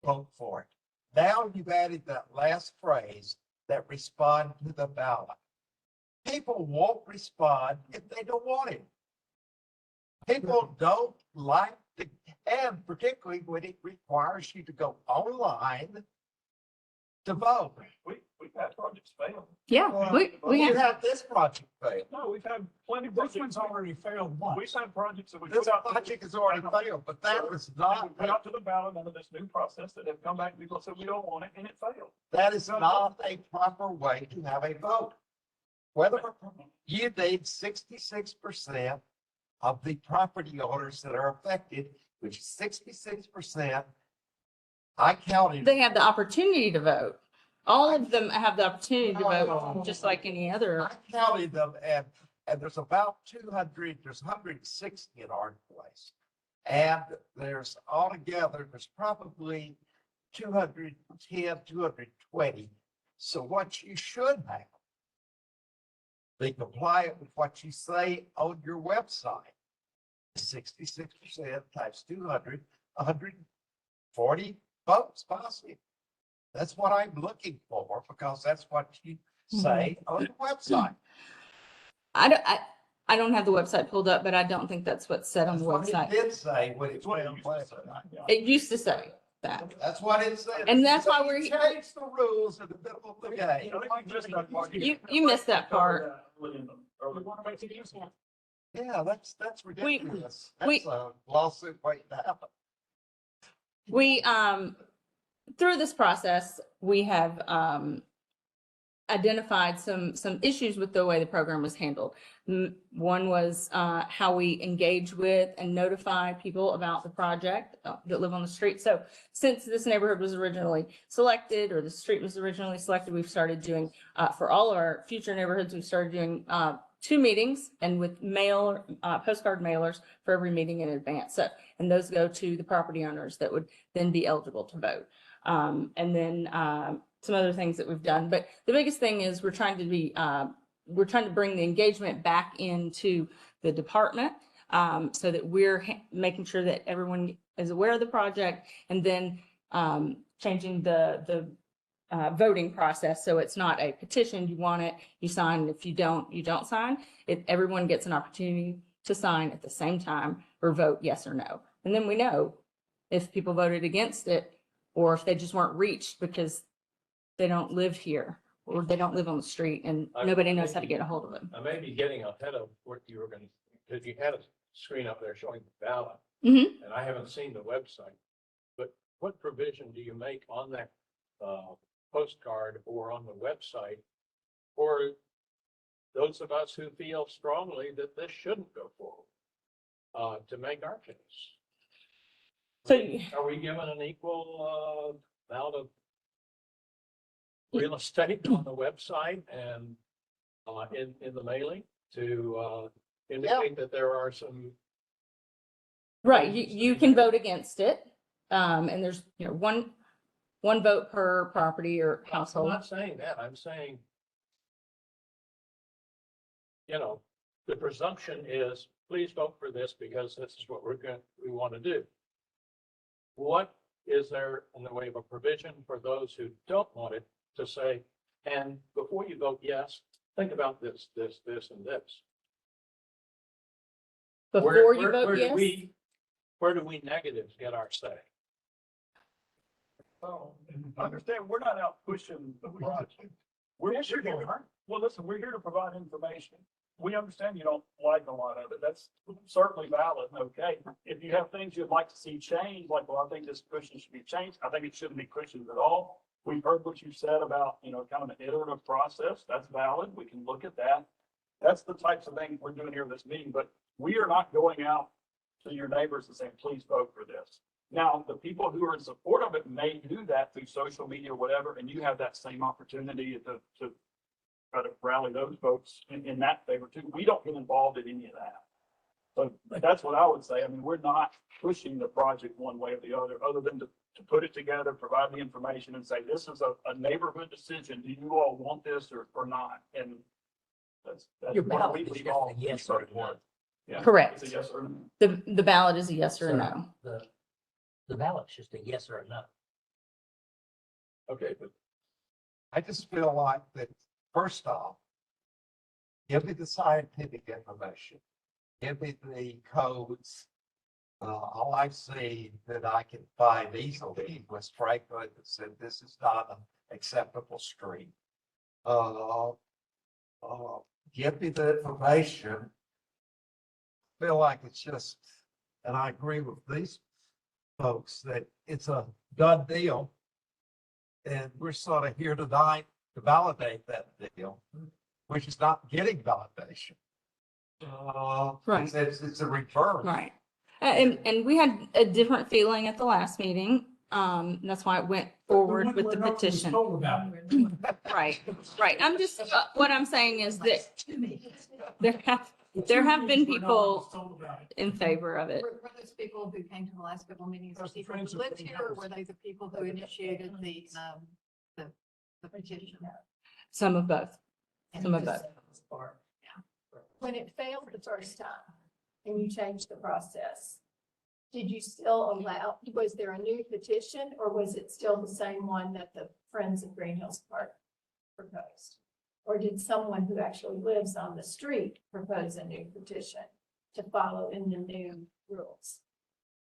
vote for it. Now you've added that last phrase that respond to the ballot. People won't respond if they don't want it. People don't like the, and particularly when it requires you to go online to vote. We've had projects fail. Yeah, we You have. had this project fail. No, we've had plenty of This projects. one's already failed once. We've had projects that we This put out. project has already failed, but that was not, Put out to the ballot under this new process that have come back, people said we don't want it, and it failed. that is not a proper way to have a vote. Whether you need 66% of the property owners that are affected, which is 66%. I counted. They have the opportunity to vote. All of them have the opportunity to vote, just like any other. I counted them and there's about 200, there's 160 in our place. And there's altogether, there's probably 210, 220. So what you should have, be compliant with what you say on your website. 66% times 200, 140 votes possible. That's what I'm looking for because that's what you say on the website. I don't have the website pulled up, but I don't think that's what's said on That's the what it website. did say when it It's what it went used to on. say. It used to say that. That's what it said. And that's So why you we're- changed the rules in the middle of the game. I think you missed that part. You missed that part. We want to make it easy. Yeah, that's ridiculous. we- That's a lawsuit waiting to happen. We, through this process, we have, identified some issues with the way the program was handled. One was, how we engage with and notify people about the project that live on the street. So since this neighborhood was originally selected, or the street was originally selected, we've started doing, for all of our future neighborhoods, we've started doing, 2 meetings and with mail, postcard mailers for every meeting in advance. So, and those go to the property owners that would then be eligible to vote. And then, some other things that we've done, but the biggest thing is we're trying to bring the engagement back into the department. so that we're making sure that everyone is aware of the project, and then changing the voting process. So it's not a petition, you want it, you sign. If you don't sign. Everyone gets an opportunity to sign at the same time or vote yes or no. And then we know if people voted against it, or if they just weren't reached because they don't live here, or they don't live on the street and nobody knows how to get a hold of them. I may be getting ahead of what you were going to, because you had a screen up there showing the ballot, Mhm. and I haven't seen the website. But what provision do you make on that postcard or on the website for those of us who feel strongly that this shouldn't go forward, to make our case? So Are we given an equal amount of real estate on the website and in the mailing to indicate that there are some? right, you can vote against it. And there's, one vote per property or I'm household. not saying that. I'm saying, the presumption is, please vote for this because this is what we want to do. What is there in the way of a provision for those who don't want it to say, and before you vote yes, think about this, this, this, and this? Before you vote where yes? Where do we negatives get our say? Well, understand, we're not out pushing the project. We're here well, listen, we're here to provide information. We understand you don't like a lot of it. That's certainly valid and okay. If you have things you'd like to see changed, like, well, I think this cushion should be changed, I think it shouldn't be cushioned at all. We've heard what you said about, kind of an iterative process. That's valid. We can look at that. That's the types of things we're doing here in this meeting, but we are not going out to your neighbors and saying, please vote for this. Now, the people who are in support of it may do that through social media or whatever, and you have that same opportunity to try to rally those folks in that favor too. We don't get involved in any of that. So that's what I would say. I mean, we're not pushing the project one way or the other than to put it together, provide the information and say, this is a neighborhood decision. Do you all want this or not? And that's Your where ballot we is leave just all a yes or no. Yeah, Correct. it's a yes or no. The ballot is a yes or a no. The ballot's just a yes or a no. Okay, but I just feel like that, first off, give me the scientific information, give me the codes. All I see that I can find easily was Franklin that said this is not an acceptable street. Give me the information. Feel like it's just, and I agree with these folks that it's a done deal. And we're sort of here tonight to validate that deal, which is not getting validation. Right. It's a reverse. Right. And we had a different feeling at the last meeting. That's why it went forward with the petition. Right, right. I'm just, what I'm saying is that there have been people in favor of it. Were those people who came to the last couple of meetings, the people who lived here, or were they the people who initiated the petition? Some of both. Some of both. When it failed the first time and you changed the process, did you still allow, was there a new petition or was it still the same one that the Friends of Green Hills Park proposed? Or did someone who actually lives on the street propose a new petition to follow in the new rules?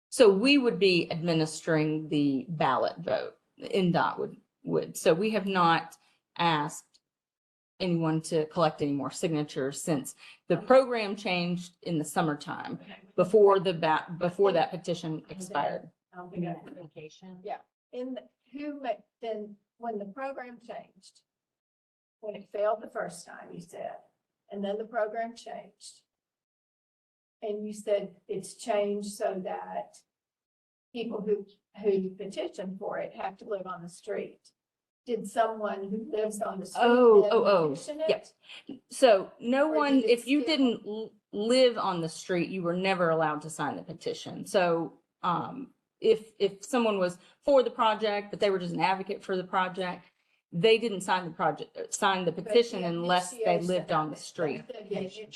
So we would be administering the ballot vote. NDOT would. So we have not asked anyone to collect any more signatures since the program changed in the summertime before that petition expired. Vacation. Yeah, then when the program changed, when it failed the first time, you said, and then the program changed. And you said it's changed so that people who petition for it have to live on the street. Did someone who lives on the street petition it? Yes. So no Or one, did it if you still- didn't live on the street, you were never allowed to sign the petition. So if someone was for the project, but they were just an advocate for the project, they didn't sign the project, sign the petition unless they lived on the street.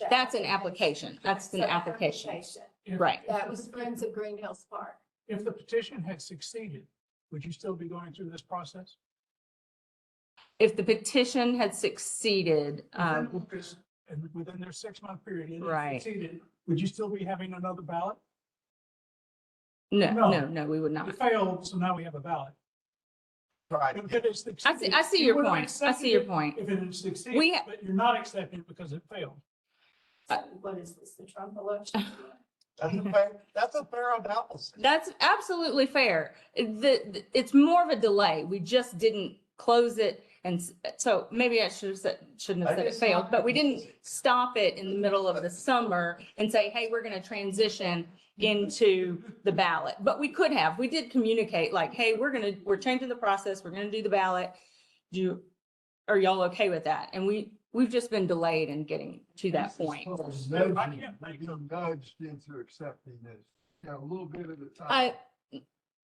That's an application. That's an application. If- Right. That was Friends of Green Hills Park. If the petition had succeeded, would you still be going through this process? If the petition had succeeded, And within their 6-month period, it Right. succeeded, would you still be having another ballot? no, No. no, we would not. It failed, so now we have a ballot. Right. If it had succeeded, I see you your would have point. I accepted see your it point. If it had succeeded, We- but you're not accepting it because it failed. What is this, the Trump election? That's a fair analysis. That's absolutely fair. It's more of a delay. We just didn't close it. And so maybe I shouldn't have said it failed, but we didn't stop it in the middle of the summer and say, hey, we're going to transition into the ballot. But we could have. We did communicate like, hey, we're changing the process. We're going to do the ballot. Are y'all okay with that? And we've just been delayed in getting to that point. I can't make them. Nudged into accepting this, a little bit at a time.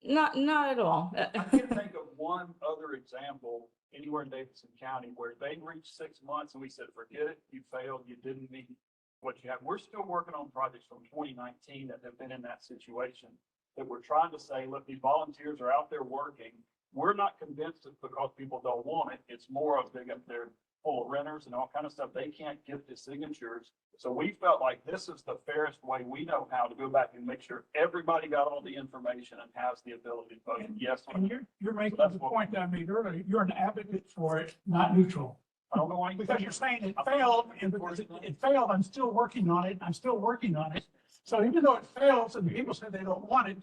Not at all. I can't think of one other example anywhere in Davidson County where they reached 6 months and we said, forget it, you failed, you didn't meet what you have. We're still working on projects from 2019 that have been in that situation, that we're trying to say, look, these volunteers are out there working. We're not convinced it's because people don't want it. It's more of they're full of renters and all kind of stuff. They can't get the signatures. So we felt like this is the fairest way we know how to go back and make sure everybody got all the information and has the ability to vote yes or And no. you're making That's the what- point that I made earlier. You're an advocate for it, not neutral. I don't know why. Because you're saying it failed, and because it failed, I'm still working on it. I'm still working on it. So even though it fails and people say they don't want it,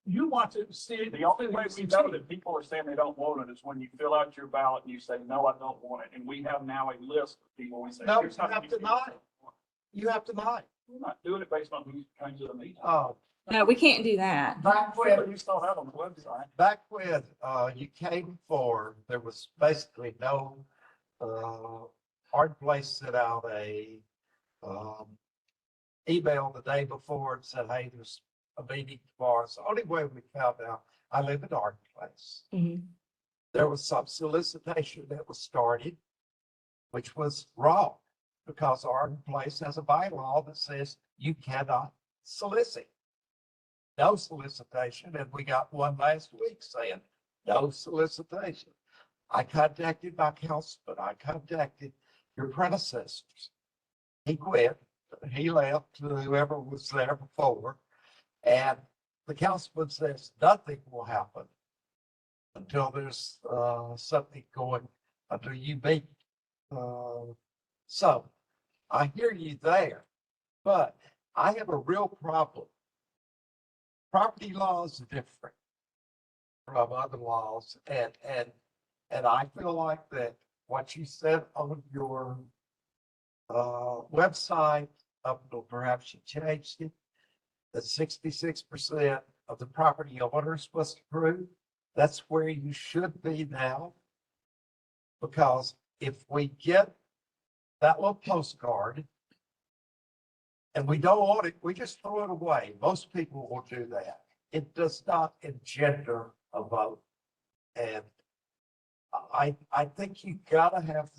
you want to see it. The only way we know that people are saying they don't want it is when you fill out your ballot and you say, no, I don't want it. And we have now a list of people we say. No, "Here's you how have many to people not. don't want it." You have to not. We're not doing it based on who came to the meeting. Oh, No, we can't do that. back Well, when, you still have on the website. back when, you came forward, there was basically no, hard place sent out a, email the day before and said, hey, there's a meeting tomorrow. It's the only way we found out. I live in Art Place. Mhm. There was some solicitation that was started, which was wrong because Art Place has a bylaw that says you cannot solicit. No solicitation, and we got one last week saying no solicitation. I contacted my councilman, I contacted your predecessors. He quit, he left to whoever was there before. And the councilman says nothing will happen until there's something going, until you meet. So I hear you there, but I have a real problem. Property laws are different from other laws, and I feel like that what you said on your website, up until perhaps you changed it, that 66% of the property owners must approve. That's where you should be now. Because if we get that little postcard and we don't want it, we just throw it away. Most people will do that. It does not engender a vote. And I think you gotta have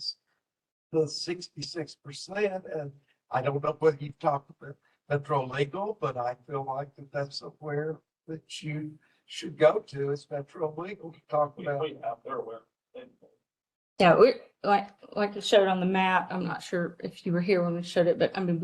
the 66%. And I don't know whether you've talked about Metro Legal, but I feel like that's somewhere that you should go to is Metro Legal to talk about. We have, they're aware. Yeah, we like it showed on the map. I'm not sure if you were here when we showed it, but I mean,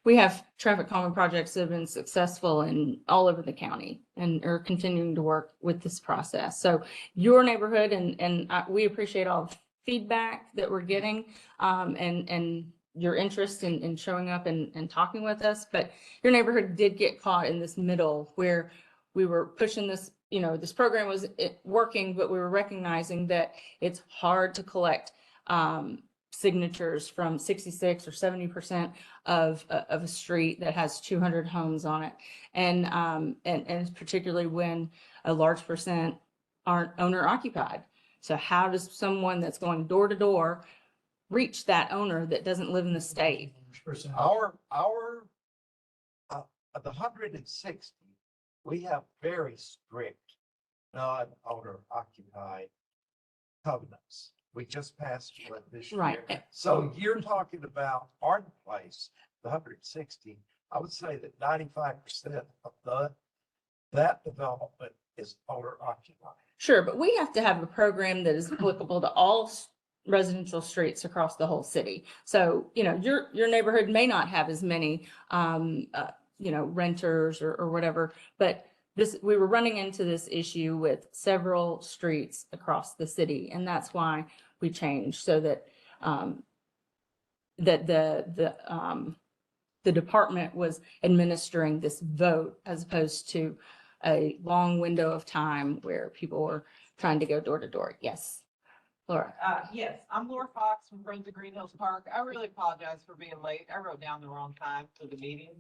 we have traffic calming projects that have been successful in all over the county and are continuing to work with this process. So your neighborhood and we appreciate all the feedback that we're getting and your interest in showing up and talking with us. But your neighborhood did get caught in this middle where we were pushing this, this program was working, but we were recognizing that it's hard to collect signatures from 66 or 70% of a street that has 200 homes on it. And particularly when a large percent aren't owner occupied. So how does someone that's going door to door reach that owner that doesn't live in the state? Our the 160, we have very strict non-owner occupied covenants. We just passed one this year. Right. So you're talking about Arden Place, the 160. I would say that 95% of that development is owner occupied. Sure, but we have to have a program that is applicable to all residential streets across the whole city. So, your neighborhood may not have as many, renters or whatever, but we were running into this issue with several streets across the city, and that's why we changed so that, the department was administering this vote as opposed to a long window of time where people were trying to go door to door. Yes, Laura. Yes, I'm Laura Fox from Friends of Green Hills Park. I really apologize for being late. I wrote down the wrong time for the meeting.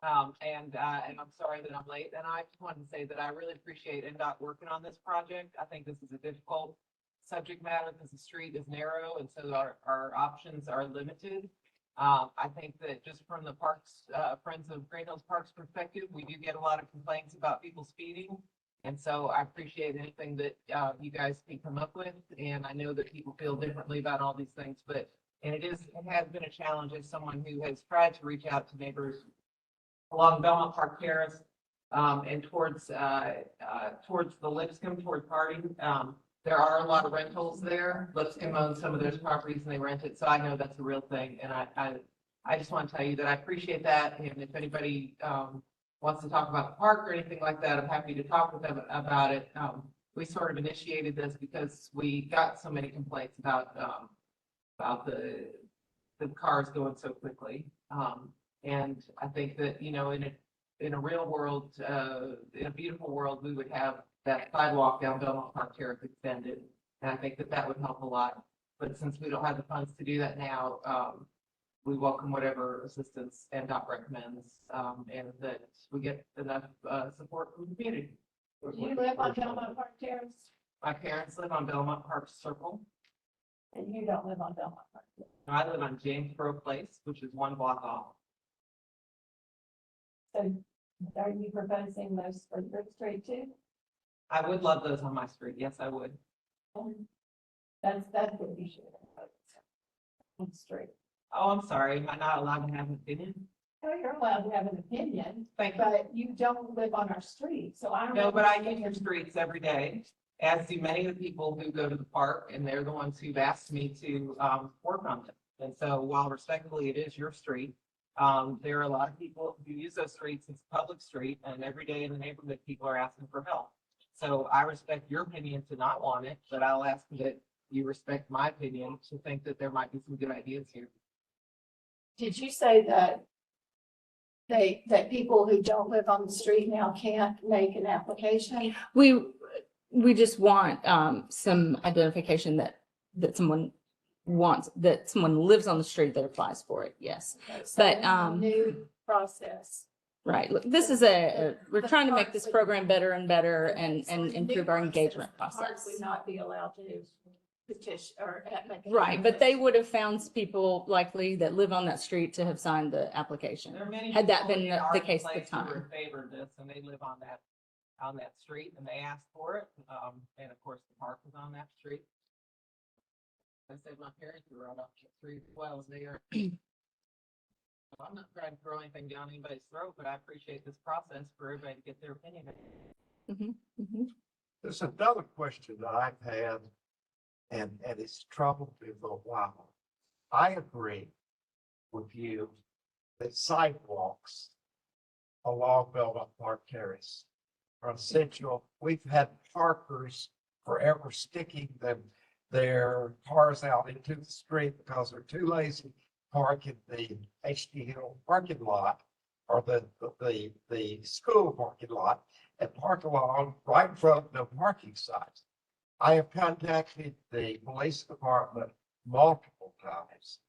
And I'm sorry that I'm late. And I just wanted to say that I really appreciate NDOT working on this project. I think this is a difficult subject matter because the street is narrow and so our options are limited. I think that just from the parks, Friends of Green Hills Parks perspective, we do get a lot of complaints about people speeding. And so I appreciate anything that you guys can come up with. And I know that people feel differently about all these things, and it has been a challenge as someone who has tried to reach out to neighbors along Belmont Park Terrace and towards the Lipscomb, toward Harding. There are a lot of rentals there. Lipscomb owns some of those properties and they rent it. So I know that's a real thing. And I just want to tell you that I appreciate that. And if anybody wants to talk about the park or anything like that, I'm happy to talk with them about it. We sort of initiated this because we got so many complaints about the cars going so quickly. And I think that, in a real world, in a beautiful world, we would have that sidewalk down Belmont Park Terrace extended. And I think that would help a lot. But since we don't have the funds to do that now, we welcome whatever assistance NDOT recommends, and that we get enough support from the community. Do you live on Belmont Park Terrace? My parents live on Belmont Park Circle. And you don't live on Belmont Park Terrace? I live on Jamesboro Place, which is 1 block off. So are you proposing those for your street too? I would love those on my street. Yes, I would. That's what you should have. On the street. Oh, I'm sorry. Am I not allowed to have an opinion? No, you're allowed to have an opinion, Thank you. but you don't live on our street, so I don't. No, but I use your streets every day, as do many of the people who go to the park, and they're the ones who've asked me to work on it. And so while respectfully it is your street, there are a lot of people who use those streets. It's a public street, and every day in the neighborhood, people are asking for help. So I respect your opinion to not want it, but I'll ask that you respect my opinion to think that there might be some good ideas here. Did you say that people who don't live on the street now can't make an application? We just want some identification that someone wants, that someone lives on the street that applies for it. Yes. So But, it's a new process. Right. Look, this is we're trying to make this program better and better and improve our engagement process. Parks would not be allowed to petition or. make a Right, but they would have found people likely that live on that street to have signed the application. There are many Had that people been in the our case at the place who are time. in favor of this, and they live on that street, and they asked for it. And of course, the park is on that street. I said my parents were right up the street as well as they are. I'm not trying to throw anything down anybody's throat, but I appreciate this process for everybody to get their opinion. Mhm, mhm. There's another question that I've had, and it's troubled me for a while. I agree with you that sidewalks along Belmont Park Terrace are essential. We've had parkers forever sticking their cars out into the street because they're too lazy to park in the HD Hill parking lot or the school parking lot and park along right in front of the parking sites. I have contacted the police department multiple times.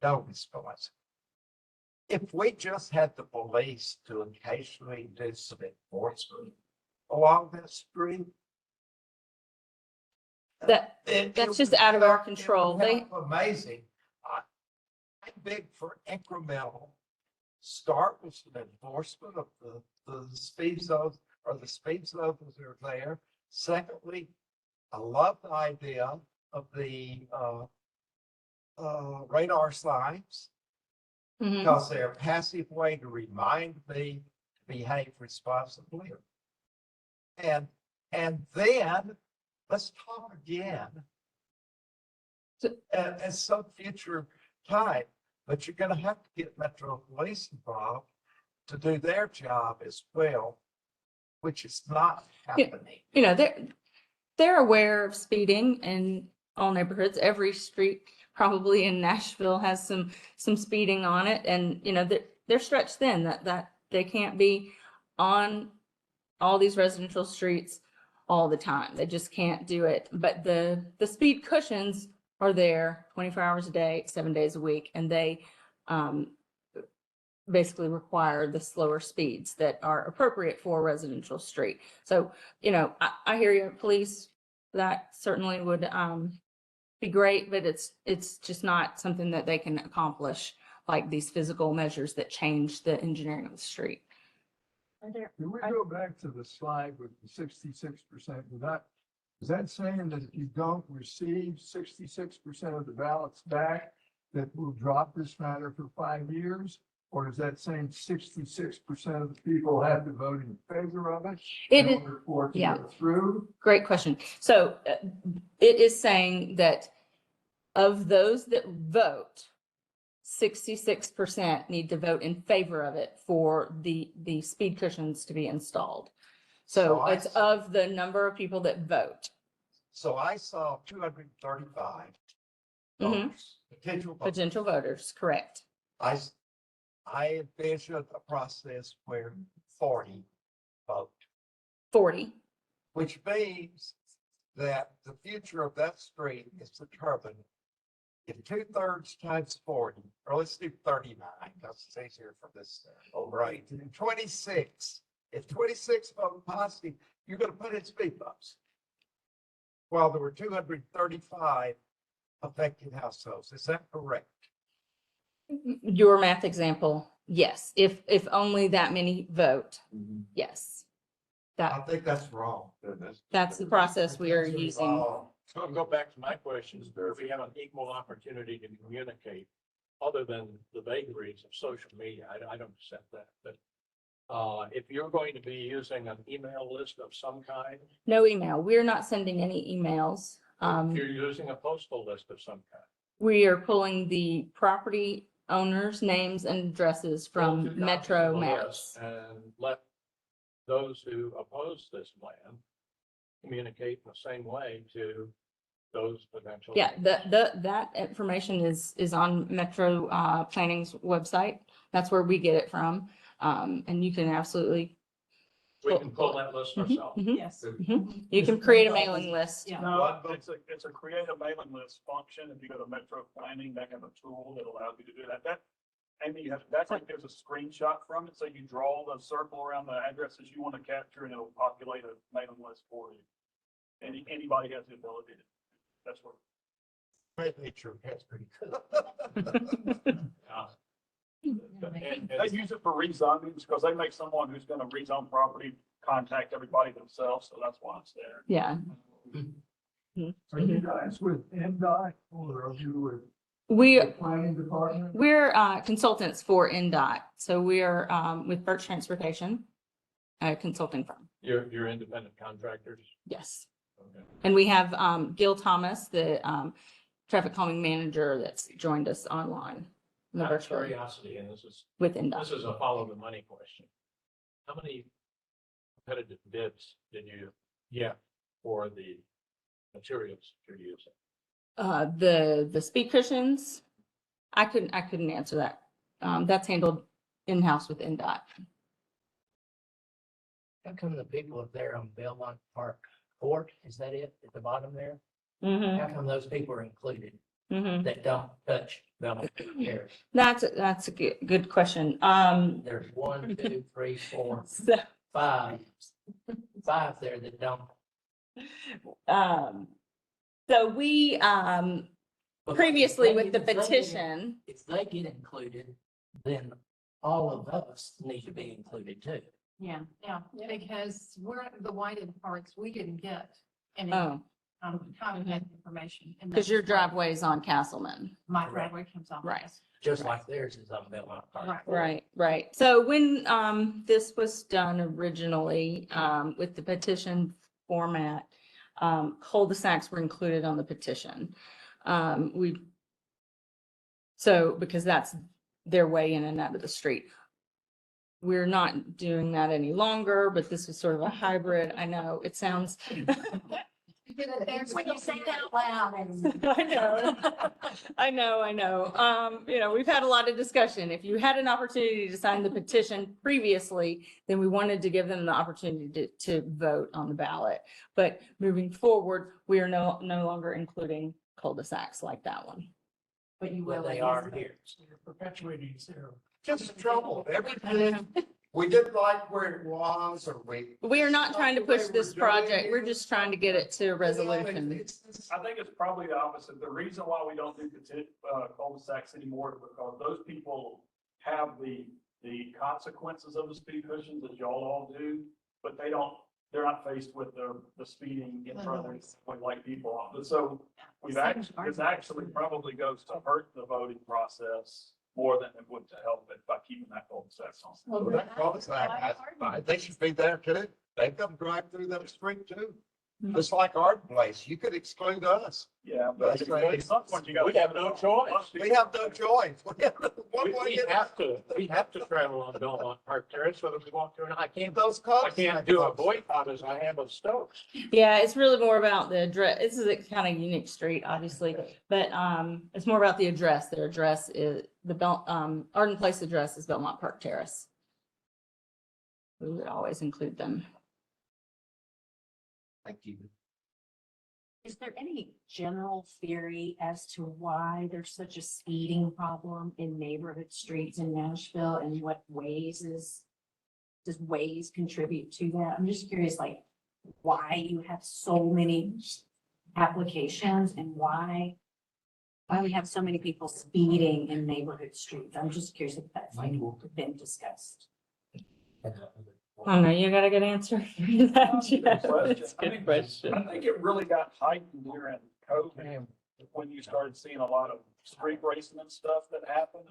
No response. If we just had the police to occasionally do some enforcement along that street. That's just out of our control. Amazing. I'm big for incremental. Start with some enforcement of the speed zones or the speed zones that are there. Secondly, I love the idea of the, radar signs Mhm. because they're a passive way to remind me to behave responsibly. And then let's talk again at some future time, but you're gonna have to get Metro Police involved to do their job as well, which is not happening. You know, they're aware of speeding in all neighborhoods. Every street probably in Nashville has some speeding on it, and you know, they're stretched thin that they can't be on all these residential streets all the time. They just can't do it. But the speed cushions are there 24 hours a day, 7 days a week, and they basically require the slower speeds that are appropriate for a residential street. So, you know, I hear you, police, that certainly would be great, but it's just not something that they can accomplish, like these physical measures that change the engineering of the street. Can we go back to the slide with the 66%? Is that saying that if you don't receive 66% of the ballots back, that will drop this matter for 5 years? Or is that saying 66% of the people have to vote in favor of it? It in is, order for it to yeah. go through? Great question. So it is saying that of those that vote, 66% need to vote in favor of it for the speed cushions to be installed. So So it's of the number of people that vote. So I saw 235 Mhm. voters, potential voters. Potential voters, correct. I envisioned a process where 40 vote, 40. which means that the future of that street is determined if 2/3 times 40, or let's do 39, because it's easier for this. Oh, right. 26. If 26 vote positive, you're going to put in speed bumps. Well, there were 235 affected households. Is that correct? Your math example, yes. If only that many vote, yes. I think that's wrong. That's the process we are using. So I'll go back to my questions. If we have an equal opportunity to communicate, other than the vagaries of social media, I don't accept that. But if you're going to be using an email list of some kind, No email. We're not sending any emails. if you're using a postal list of some kind. We are pulling the property owners' names and addresses pull two from copies Metro of the Maps. list And let those who oppose this plan communicate in the same way to those potential. Yeah, that information is on Metro Planning's website. That's where we get it from. And you can absolutely. We can pull that list ourselves. Yes. You can create a mailing list. Yeah. No, it's a create a mailing list function. If you go to Metro Planning, they have a tool that allows you to do that. Amy, that's like there's a screenshot from it. So you draw the circle around the addresses you want to capture and it'll populate a mailing list for you. Anybody has the ability to, that's what. Great nature, that's pretty good. And they use it for rezonings because they make someone who's going to rezone property contact everybody themselves. So that's why it's there. Yeah. Are you guys with NDOT or are you with We, the planning department? we're consultants for NDOT. So we are with Birch Transportation, a consulting firm. You're independent contractors. Yes. Okay. And we have Gil Thomas, the traffic calming manager that's joined us online. in the Out of virtual curiosity, and this with NDOT. is a follow the money question. How many competitive bids did you get for the materials you're using? The speed cushions, I couldn't answer that. That's handled in-house with NDOT. How come the people up there on Belmont Park Court, is that it at the bottom there? Mm-hmm. How come those people are included Mm-hmm. that don't touch Belmont Terrace? That's a good question. There's 1, 2, 3, 4, So, 5 there that don't. so we, But previously if with the they get- petition, If they get included, then all of us need to be included too. Yeah, Yeah. because we're the whited parts, we didn't get any. oh, contact information. and Because that's your what driveway is on Castleman. My driveway comes on. Right. Just like theirs is on Belmont Park. Right. Right, right. So when this was done originally with the petition format, cul-de-sacs were included on the petition. So because that's their way in and out of the street. We're not doing that any longer, but this is sort of a hybrid. I know it sounds. When you say that out loud. I know. You know, we've had a lot of discussion. If you had an opportunity to sign the petition previously, then we wanted to give them the opportunity to vote on the ballot. But moving forward, we are no longer including cul-de-sacs like that one. But you Well, will. they are here. So you're perpetuating zero. Just trouble. Everything, we didn't like where it was, or we. We are not trying to the way push we're this doing project. it. We're just trying to get it to a resolution. I think it's probably the opposite. The reason why we don't do cul-de-sacs anymore is because those people have the consequences of the speed cushions that y'all all do, but they're not faced with the speeding in front of them like people are. So this actually probably goes to hurt the voting process more than it would to help it by keeping that cul-de-sac on. Well, that cul-de-sac, they should be there too. They come drive through that street too. Just like our place, you could exclude us. Yeah, but at some point you got. We have no choice. We have no choice. We have to travel on Belmont Park Terrace whether we want to or not. I can't Those do a boycott as I have of Stokes. Yeah, it's really more about the address. This is a kind of unique street, obviously, but it's more about the address. Their address is Arden Place address is Belmont Park Terrace. We would always include them. Thank you. Is there any general theory as to why there's such a speeding problem in neighborhood streets in Nashville, and what does Waze contribute to that? I'm just curious, like, why you have so many applications and why we have so many people speeding in neighborhood streets. I'm just curious if that's like been discussed. I don't know, you got a good answer? That's a Good question. I think it really got heightened during COVID when you started seeing a lot of street racing and stuff that happened,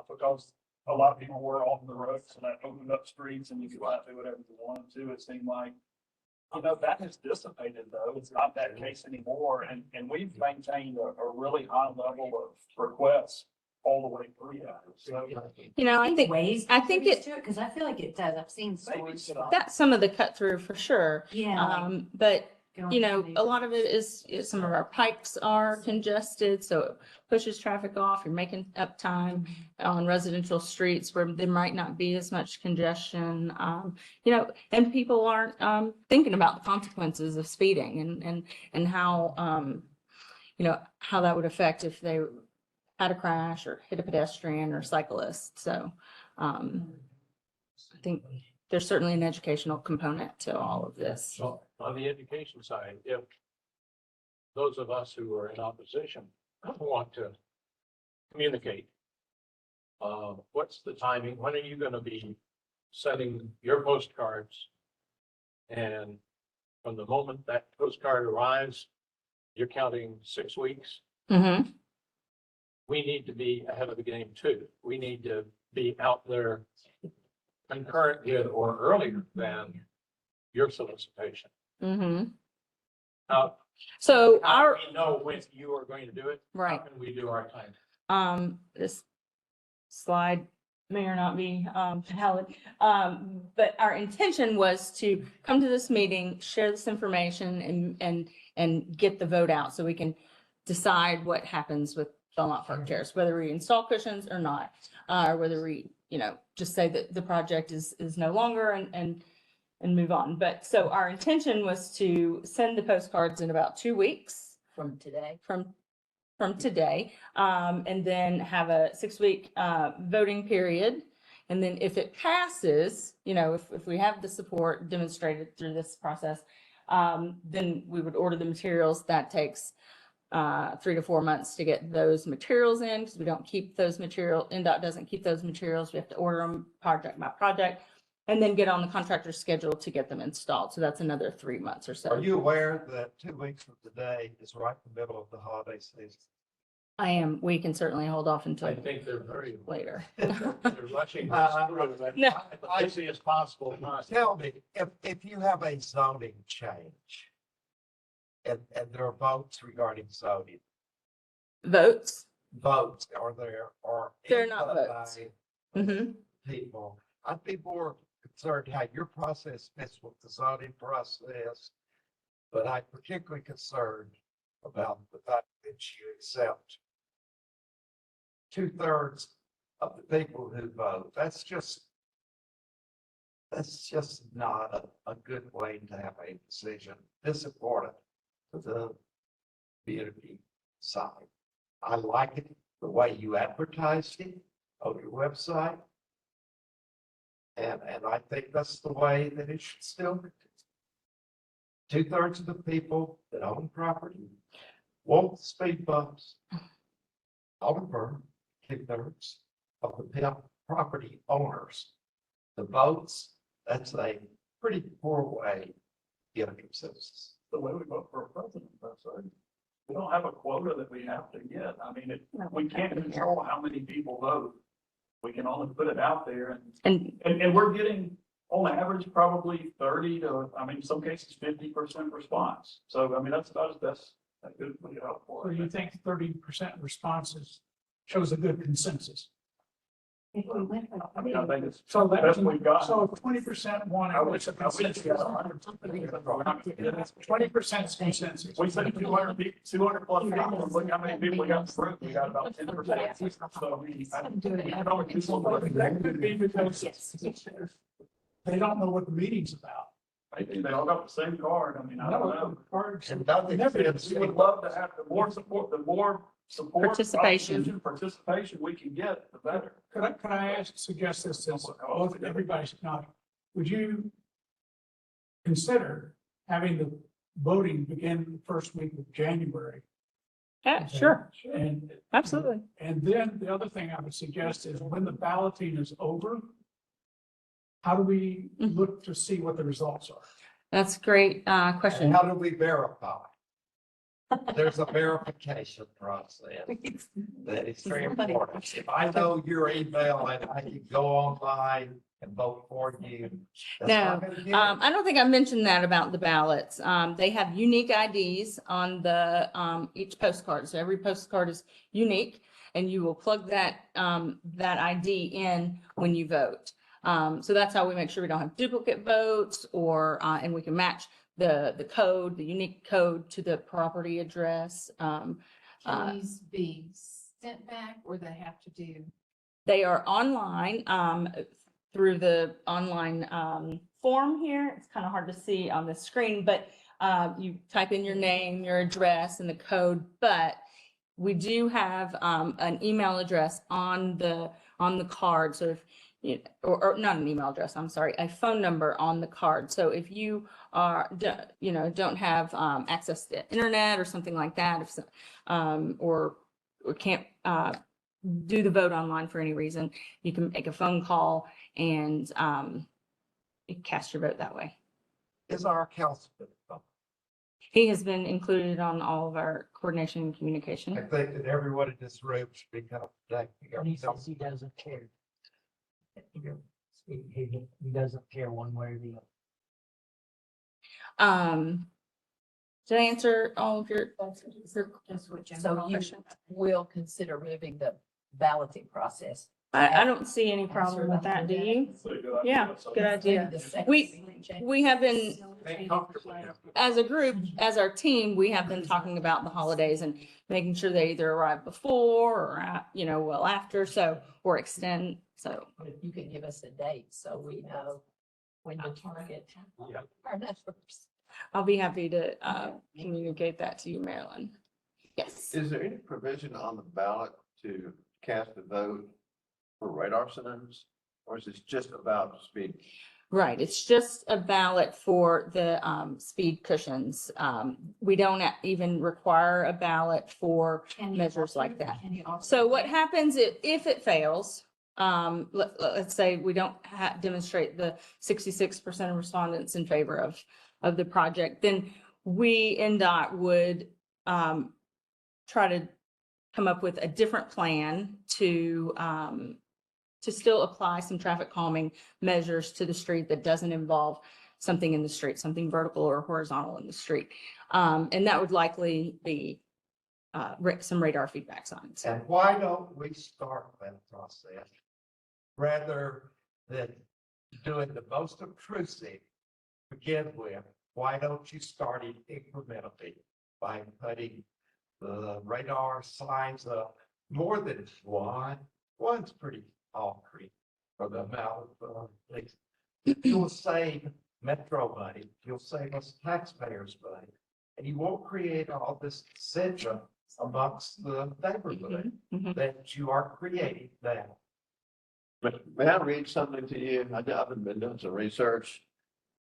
because a lot of people were off the roads and that opened up streets and you could do whatever you wanted to. It seemed like, that has dissipated though. It's not that case anymore. And we've maintained a really high level of requests all the way through that. So I think Waze I think contributes to it, because I feel like it does. I've seen stories so. about. that's some of the cut through for sure. Yeah. But going a through lot of it is some of our pipes are congested, so it pushes traffic off. You're making up time on residential streets where there might not be as much congestion. And people aren't thinking about the consequences of speeding and how how that would affect if they had a crash or hit a pedestrian or cyclist. So I think there's certainly an educational component to all of this. So on the education side, if those of us who are in opposition want to communicate, what's the timing? When are you going to be sending your postcards? And from the moment that postcard arrives, you're counting 6 weeks. Mm-hmm. We need to be ahead of the game too. We need to be out there concurrent with or earlier than your solicitation. Mm-hmm. How So do we know when you are going to do it? right. How can we do our time? This slide may or not be valid. But our intention was to come to this meeting, share this information and get the vote out so we can decide what happens with Belmont Park Terrace, whether we install cushions or not, or whether we, just say that the project is no longer and move on. But so our intention was to send the postcards in about 2 weeks from today. from today, and then have a 6-week voting period. And then if it passes, if we have the support demonstrated through this process, then we would order the materials. That takes 3 to 4 months to get those materials in, because we don't keep those materials. NDOT doesn't keep those materials. We have to order them project by project. and then get on the contractor's schedule to get them installed. So that's another 3 months or so. Are you aware that 2 weeks from today is right in the middle of the holiday season? I am, we can certainly hold off I until think they're very, later. they're rushing this through No. as busy as possible. Tell me, if you have a zoning change and there are votes regarding zoning, Votes? votes are there, or They're not input votes. by Mm-hmm. people, I'd be more concerned how your process fits with the zoning process. But I'm particularly concerned about the fact that you accept 2/3 of the people who vote. That's just not a good way to have a decision this important to the community side. I like it, the way you advertised it on your website. And I think that's the way that it should still be. 2/3 of the people that own property want speed bumps. However, 2/3 of the property owners, the votes, that's a pretty poor way to get a consensus. The way we vote for a president, that's right. We don't have a quota that we have to get. I mean, we can't control how many people vote. We can only put it out there and we're getting on average, probably 30 to, I mean, in some cases, 50% response. So, I mean, that's about as best that good we get out for. So you think 30% responses shows a good consensus? If we went with. I mean, I think it's So the that, best we've got. so if 20% want I it, wish, what's a I wish we consensus? had 100%. 20% consensus. We said 200 people, 200 plus people, and look how many people we got through. We got about 10%. So I don't control That could be because they don't know what the meeting's about. maybe they all got the same card. I mean, I don't know. And nothing says- We would love to have the more support, Participation. Participation we can get, the better. Could I suggest this as both everybody's not, would you consider having the voting begin the first week of January? Yeah, sure, And, absolutely. and then the other thing I would suggest is when the balloting is over, how do we look to see what the results are? That's a great And question. how do we verify? There's a verification process that is very important. If I know your email and I can go online and vote for you. that's not gonna get it. I don't think I mentioned that about the ballots. They have unique IDs on the, each postcard. So every postcard is unique and you will plug that ID in when you vote. So that's how we make sure we don't have duplicate votes or, and we can match the code, the unique code to the property address. Can these be sent back or they have to do? They are online, through the online, form here. It's kind of hard to see on the screen, but, you type in your name, your address and the code, but we do have, an email address on the card. So if, or not an email address, I'm sorry, a phone number on the card. So if you are, don't have, access to internet or something like that, if, or can't, do the vote online for any reason, you can make a phone call and you can cast your vote that way. Is our councilman? He has been included on all of our coordination and I communication. think that everyone in this room should be contacting our And he says council. he doesn't care. He doesn't care one way or the other. Did I answer all of your So you will consider moving the balloting process? I don't see any problem with that, do you? Yeah, good idea. We have been, as a group, as our team, we have been talking about the holidays and making sure they either arrive before or, well after, so, or extend, so. If you could give us a date so we know when to target our numbers. I'll be happy to communicate that to you, Marilyn. Yes. Is there any provision on the ballot to cast a vote for radar signs? Or is this just about speed? Right, it's just a ballot for the speed cushions. We don't even require a ballot for measures like that. So what happens if it fails, let's say we don't demonstrate the 66% of respondents in favor of the project, then we, NDOT, would try to come up with a different plan to still apply some traffic calming measures to the street that doesn't involve something in the street, something vertical or horizontal in the street. And that would likely be some radar feedback signs. And why don't we start that process rather than doing the most obtrusive to begin with? Why don't you start it incrementally by putting the radar signs up more than one? One's pretty concrete for the amount of things. You'll save metro money, you'll save us taxpayers money, and you won't create all this syndrome amongst the neighborhood that you are creating now. But may I read something to you? I've been doing some research.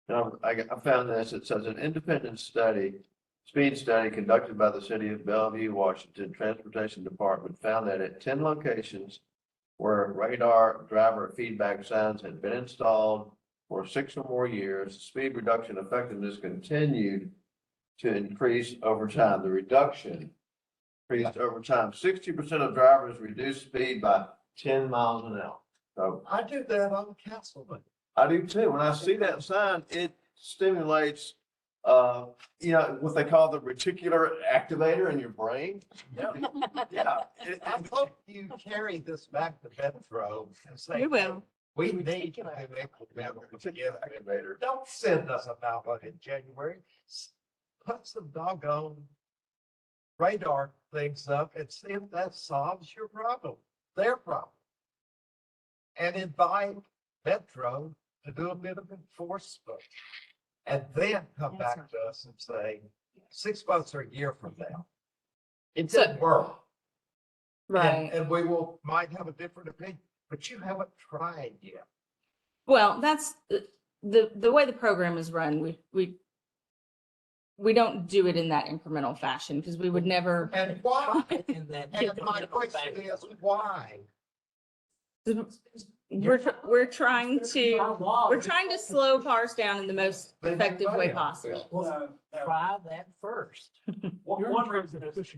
I found this. It says an independent speed study conducted by the city of Bellevue, Washington Transportation Department found that at 10 locations where radar driver feedback signs had been installed for 6 or more years, speed reduction effectiveness continued to increase over time. The reduction increased over time. 60% of drivers reduced speed by 10 miles an hour. So I do that on Castleman. I do too. When I see that sign, it stimulates, what they call the reticular activator in your brain. Yeah. I hope you carry this back to Metro and say, We will. we need to activator. Don't send us a ballot in January. Put some doggone radar things up and see if that solves your problem, their problem. And invite Metro to do a bit of enforcement. And then come back to us and say, 6 months or a year from now, it didn't work. Right. And might have a different opinion, but you haven't tried yet. Well, that's the way the program is run. We don't do it in that incremental fashion because we would never. And why? And then And my question is, why? We're trying to slow cars down in the most effective way possible. Well, try that first. One reason is,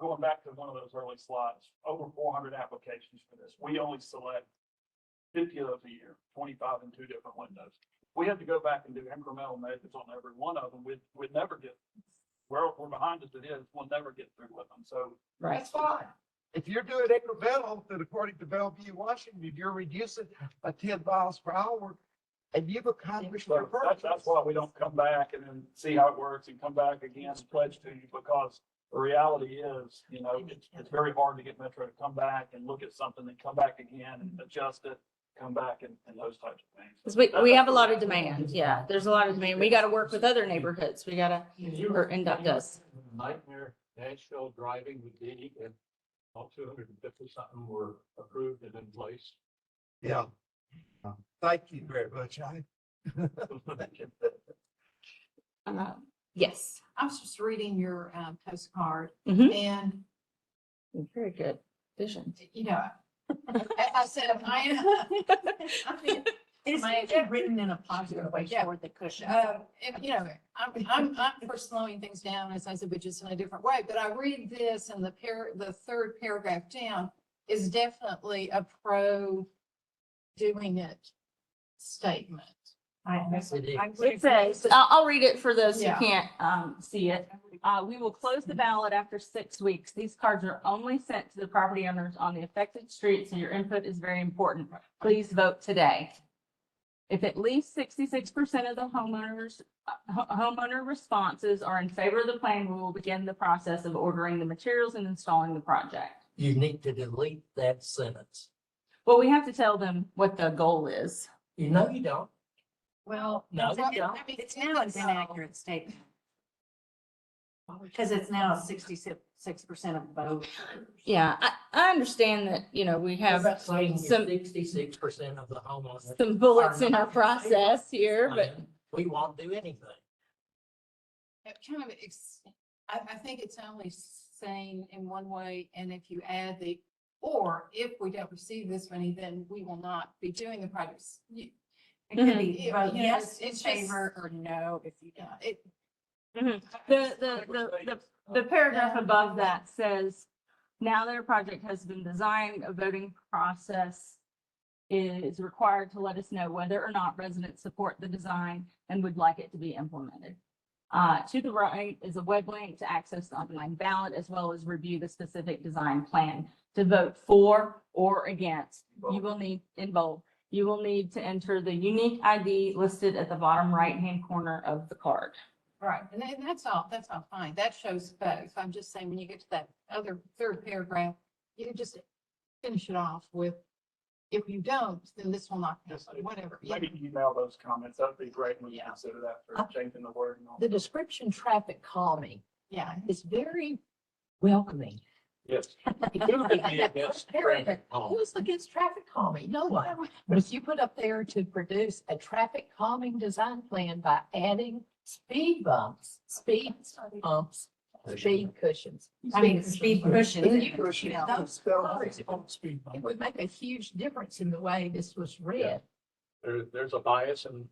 going back to one of those early slides, over 400 applications for this. We only select 50 of those a year, 25 in 2 different windows. We had to go back and do incremental measures on every one of them. We'd never get, we're behind as it is, we'll never get through with them. So Right. That's fine. If you're doing incremental, then according to Bellevue, Washington, you're reducing by 10 miles per hour and you've accomplished your purpose. that's why we don't come back and then see how it works and come back again and pledge to you, because the reality is, it's very hard to get Metro to come back and look at something and come back again and adjust it, come back and those types of things. Because we have a lot of demand. Yeah, there's a lot of demand. We got to work with other neighborhoods. We got to, or NDOT does. Nightmare Nashville driving would be if all 250 something were approved and in place. Yeah. Thank you very much. Yes. I was just reading your postcard Mhm. and, Very good vision. I said, I mean, It's written in a positive way Yeah. toward the cushion. and I'm for slowing things down, as I said, but just in a different way. But I read this and the third paragraph down is definitely a pro doing it statement. It says, I'll read it for those who Yeah. can't see it. We will close the ballot after 6 weeks. These cards are only sent to the property owners on the affected streets, so your input is very important. Please vote today. If at least 66% of the homeowner responses are in favor of the plan, we will begin the process of ordering the materials and installing the project. You need to delete that sentence. Well, we have to tell them what the goal is. You know you don't. Well, No, it's you don't. it's now an inaccurate statement. Because it's now 66% of both. Yeah, I understand that, we have some 66% of the homeowners. some bullets in our process here, but We won't do anything. It kind of, I think it's only saying in one way, and if you add the Or if we don't receive this money, then we will not be doing the projects. It could be You vote know, yes in it's just- favor or no if you don't. The paragraph above that says, now that a project has been designed, a voting process is required to let us know whether or not residents support the design and would like it to be implemented. To the right is a web link to access the online ballot, as well as review the specific design plan. To vote for or against, you will need, in bold, you will need to enter the unique ID listed at the bottom right-hand corner of the card. Right, and that's all fine. That shows both. I'm just saying, when you get to that other third paragraph, you can just finish it off with, if you don't, then this will not, Just whatever. Yeah. maybe email those comments. That'd be great when you consider that for changing the word and all. The description traffic calming Yeah. is very welcoming. Yes. Who would be against traffic calming? Who's against traffic calming? No one. But if you put up there to produce a traffic calming design plan by adding speed bumps, speed cushions. I mean, speed cushions. You know, those colors, it would make a huge difference in the way this was read. There's a bias in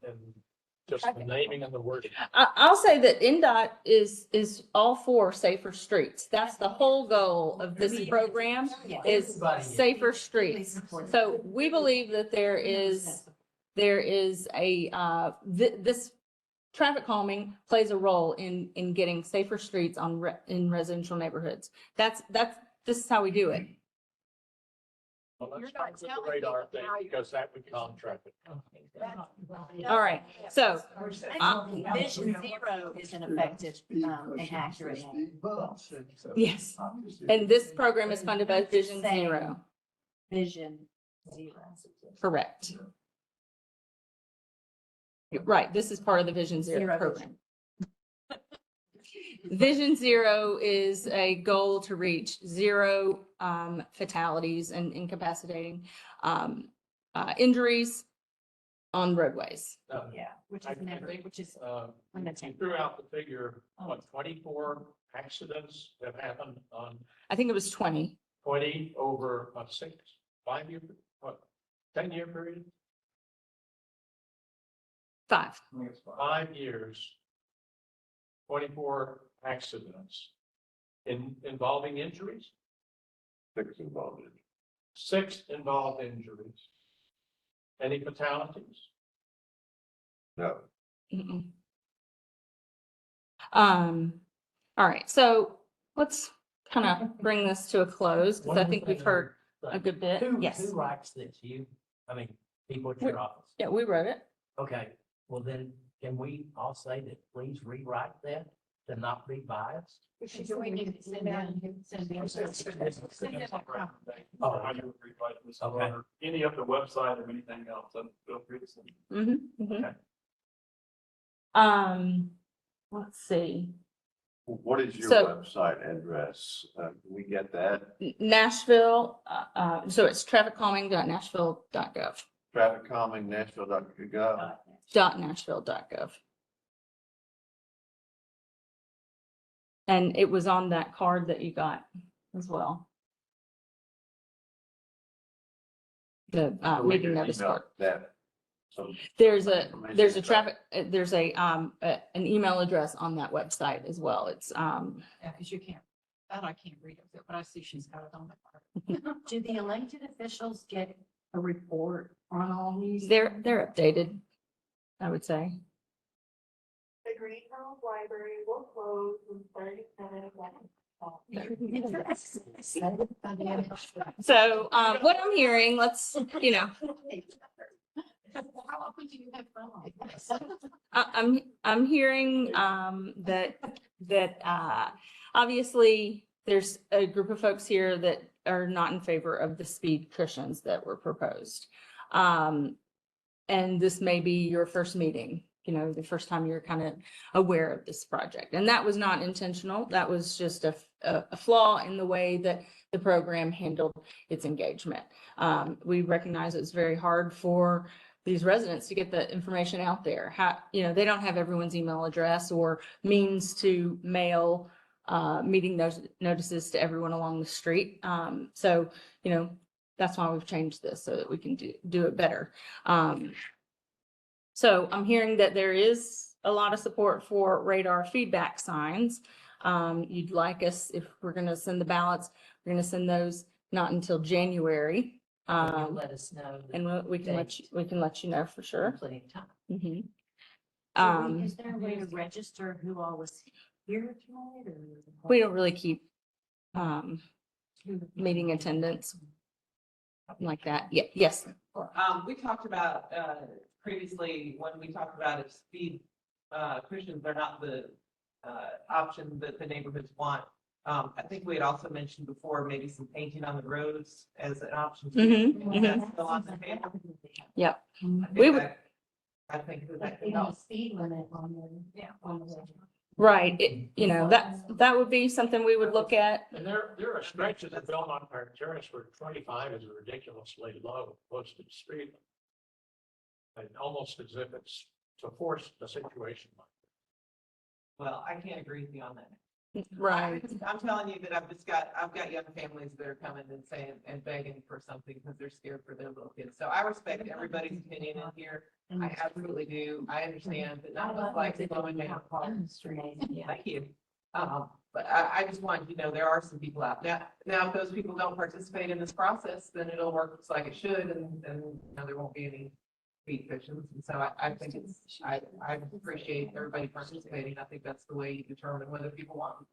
just the naming and the wording. I'll say that NDOT is all for safer streets. That's the whole goal of this program, is safer streets. So we believe that there is a, this traffic calming plays a role in getting safer streets in residential neighborhoods. This is how we do it. Well, You're let's not start with the telling radar me thing, how you- because that would calm traffic. All right, so Vision zero is an effective, and accurate. yes, and this program is funded by Vision Zero. Vision zero. Correct. Right, this is part of the Vision Zero Zero program. Vision Zero is a goal to reach zero fatalities and incapacitating injuries on roadways. Yeah, which I is never, think, which is You threw out the figure, what, 24 accidents have happened on I think it was 20. 20 over a 5-year, 10-year period? 5. 5 years, 24 accidents involving injuries, 6 involved. 6 involved injuries. Any fatalities? No. Mm-mm. All right, so let's kind of bring this to a close, because I think we've heard a good bit. Who Yes. writes this? You, I mean, people at your office? Yeah, we wrote it. Okay, well then, can we all say that please rewrite that to not be biased? So we need to send down, send down. Oh, How you would rewrite this, Okay. or any of the website or anything else, then feel free to send. Mhm. Let's see. What is your So- website address? Can we get that? Nashville, so it's TrafficCalming.Nashville.gov. TrafficCalming.Nashville.gov. .Nashville.gov. And it was on that card that you got as well. The So we meeting can notice email card. That. some There's a information traffic, there's an email address on that website as well. It's, Yeah, because you can't, that I can't read it, but I see she's got it on the card. Do the elected officials get a report on all these? they're updated, I would say. The Greenhouse Library will close in 30 minutes. So, what I'm hearing, let's, How often do you have fun like this? I'm hearing, that obviously there's a group of folks here that are not in favor of the speed cushions that were proposed. And this may be your first meeting, the first time you're kind of aware of this project. And that was not intentional. That was just a flaw in the way that the program handled its engagement. We recognize it's very hard for these residents to get the information out there. They don't have everyone's email address or means to mail meeting those notices to everyone along the street. So, that's why we've changed this so that we can do it better. So I'm hearing that there is a lot of support for radar feedback signs. You'd like us, if we're gonna send the ballots, we're gonna send those not until January. Can you let us know? And we can let you know for sure. Plenty of time. Mhm. Is there a way to register who all was here tonight or? We don't really keep, meeting attendance like that. Yeah, yes. We talked about, previously, when we talked about if speed, cushions are not the, option that the neighborhoods want. I think we had also mentioned before, maybe some painting on the roads as an option. too. That's still on the table. Yep. I We think would- that- I think that Like could the help. speed limit on the, Yeah. on the. Right. That would be something we would look at. And there are stretches of Belmont Park Terrace where 25 is a ridiculously low posted speed. And almost as if it's to force a situation. Well, I can't agree with you on that. Right. I'm telling you that I've got young families that are coming and saying and begging for something because they're scared for their little kids. So I respect everybody's opinion in here. I absolutely do. I understand that none of us like slowing down. Thank you. But I just want you to know there are some people out now. Now, if those people don't participate in this process, then it'll work just like it should, and there won't be any speed cushions. And so I think I appreciate everybody participating. I think that's the way you determine whether people want them.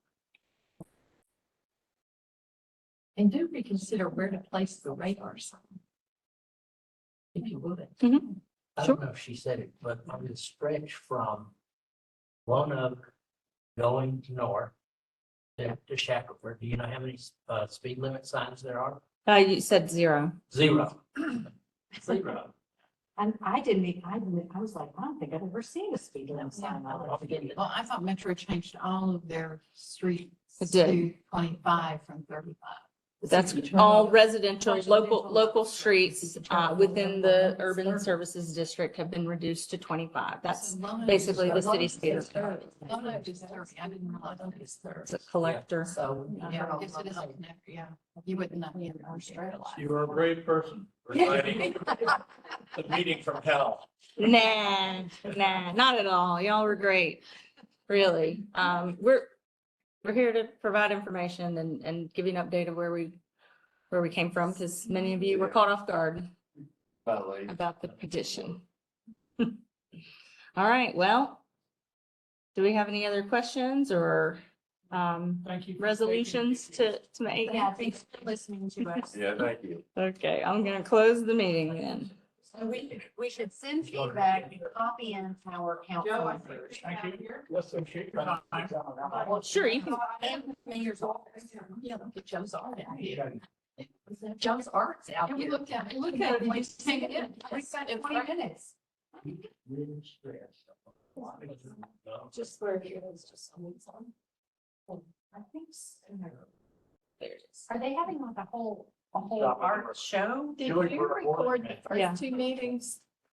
And do reconsider where to place the radar sign. If you would. Mhm. I don't know if she said it, but on the stretch from Lone Oak going north to Shackelford, do you know how many speed limit signs there are? You said 0. Zero. Zero. And I was like, I don't think I've ever seen a speed limit sign. Well, I thought Metro changed all of their streets It did. to 25 from 35. That's all residential, local streets, within the urban services district have been reduced to 25. That's basically the city standard. Lone Oak is 30. I didn't realize it was 30. It's a collector. So. Yeah, I guess it is a connector, yeah. You wouldn't know in our straight line. You are a brave person providing the meeting from hell. Nah, not at all. Y'all were great. Really. We're here to provide information and give you an update of where we came from, because many of you were caught off guard about the petition. All right, well, do we have any other questions or Thank you. resolutions to make? Yeah, thanks for listening to us. Yeah, thank you. Okay, I'm gonna close the meeting then. So we should send feedback and copy in our council members. Thank you. Let's shake your time. Well, sure, you can. And mayor's office. Yeah, look at Joe's art out here. Joe's art's out And we here. looked at it, like, take it in. We spent 20 minutes. Just where it was just someone's on. I think so. There it is. Are they having like a whole art show? Did you record the Yeah. first two meetings?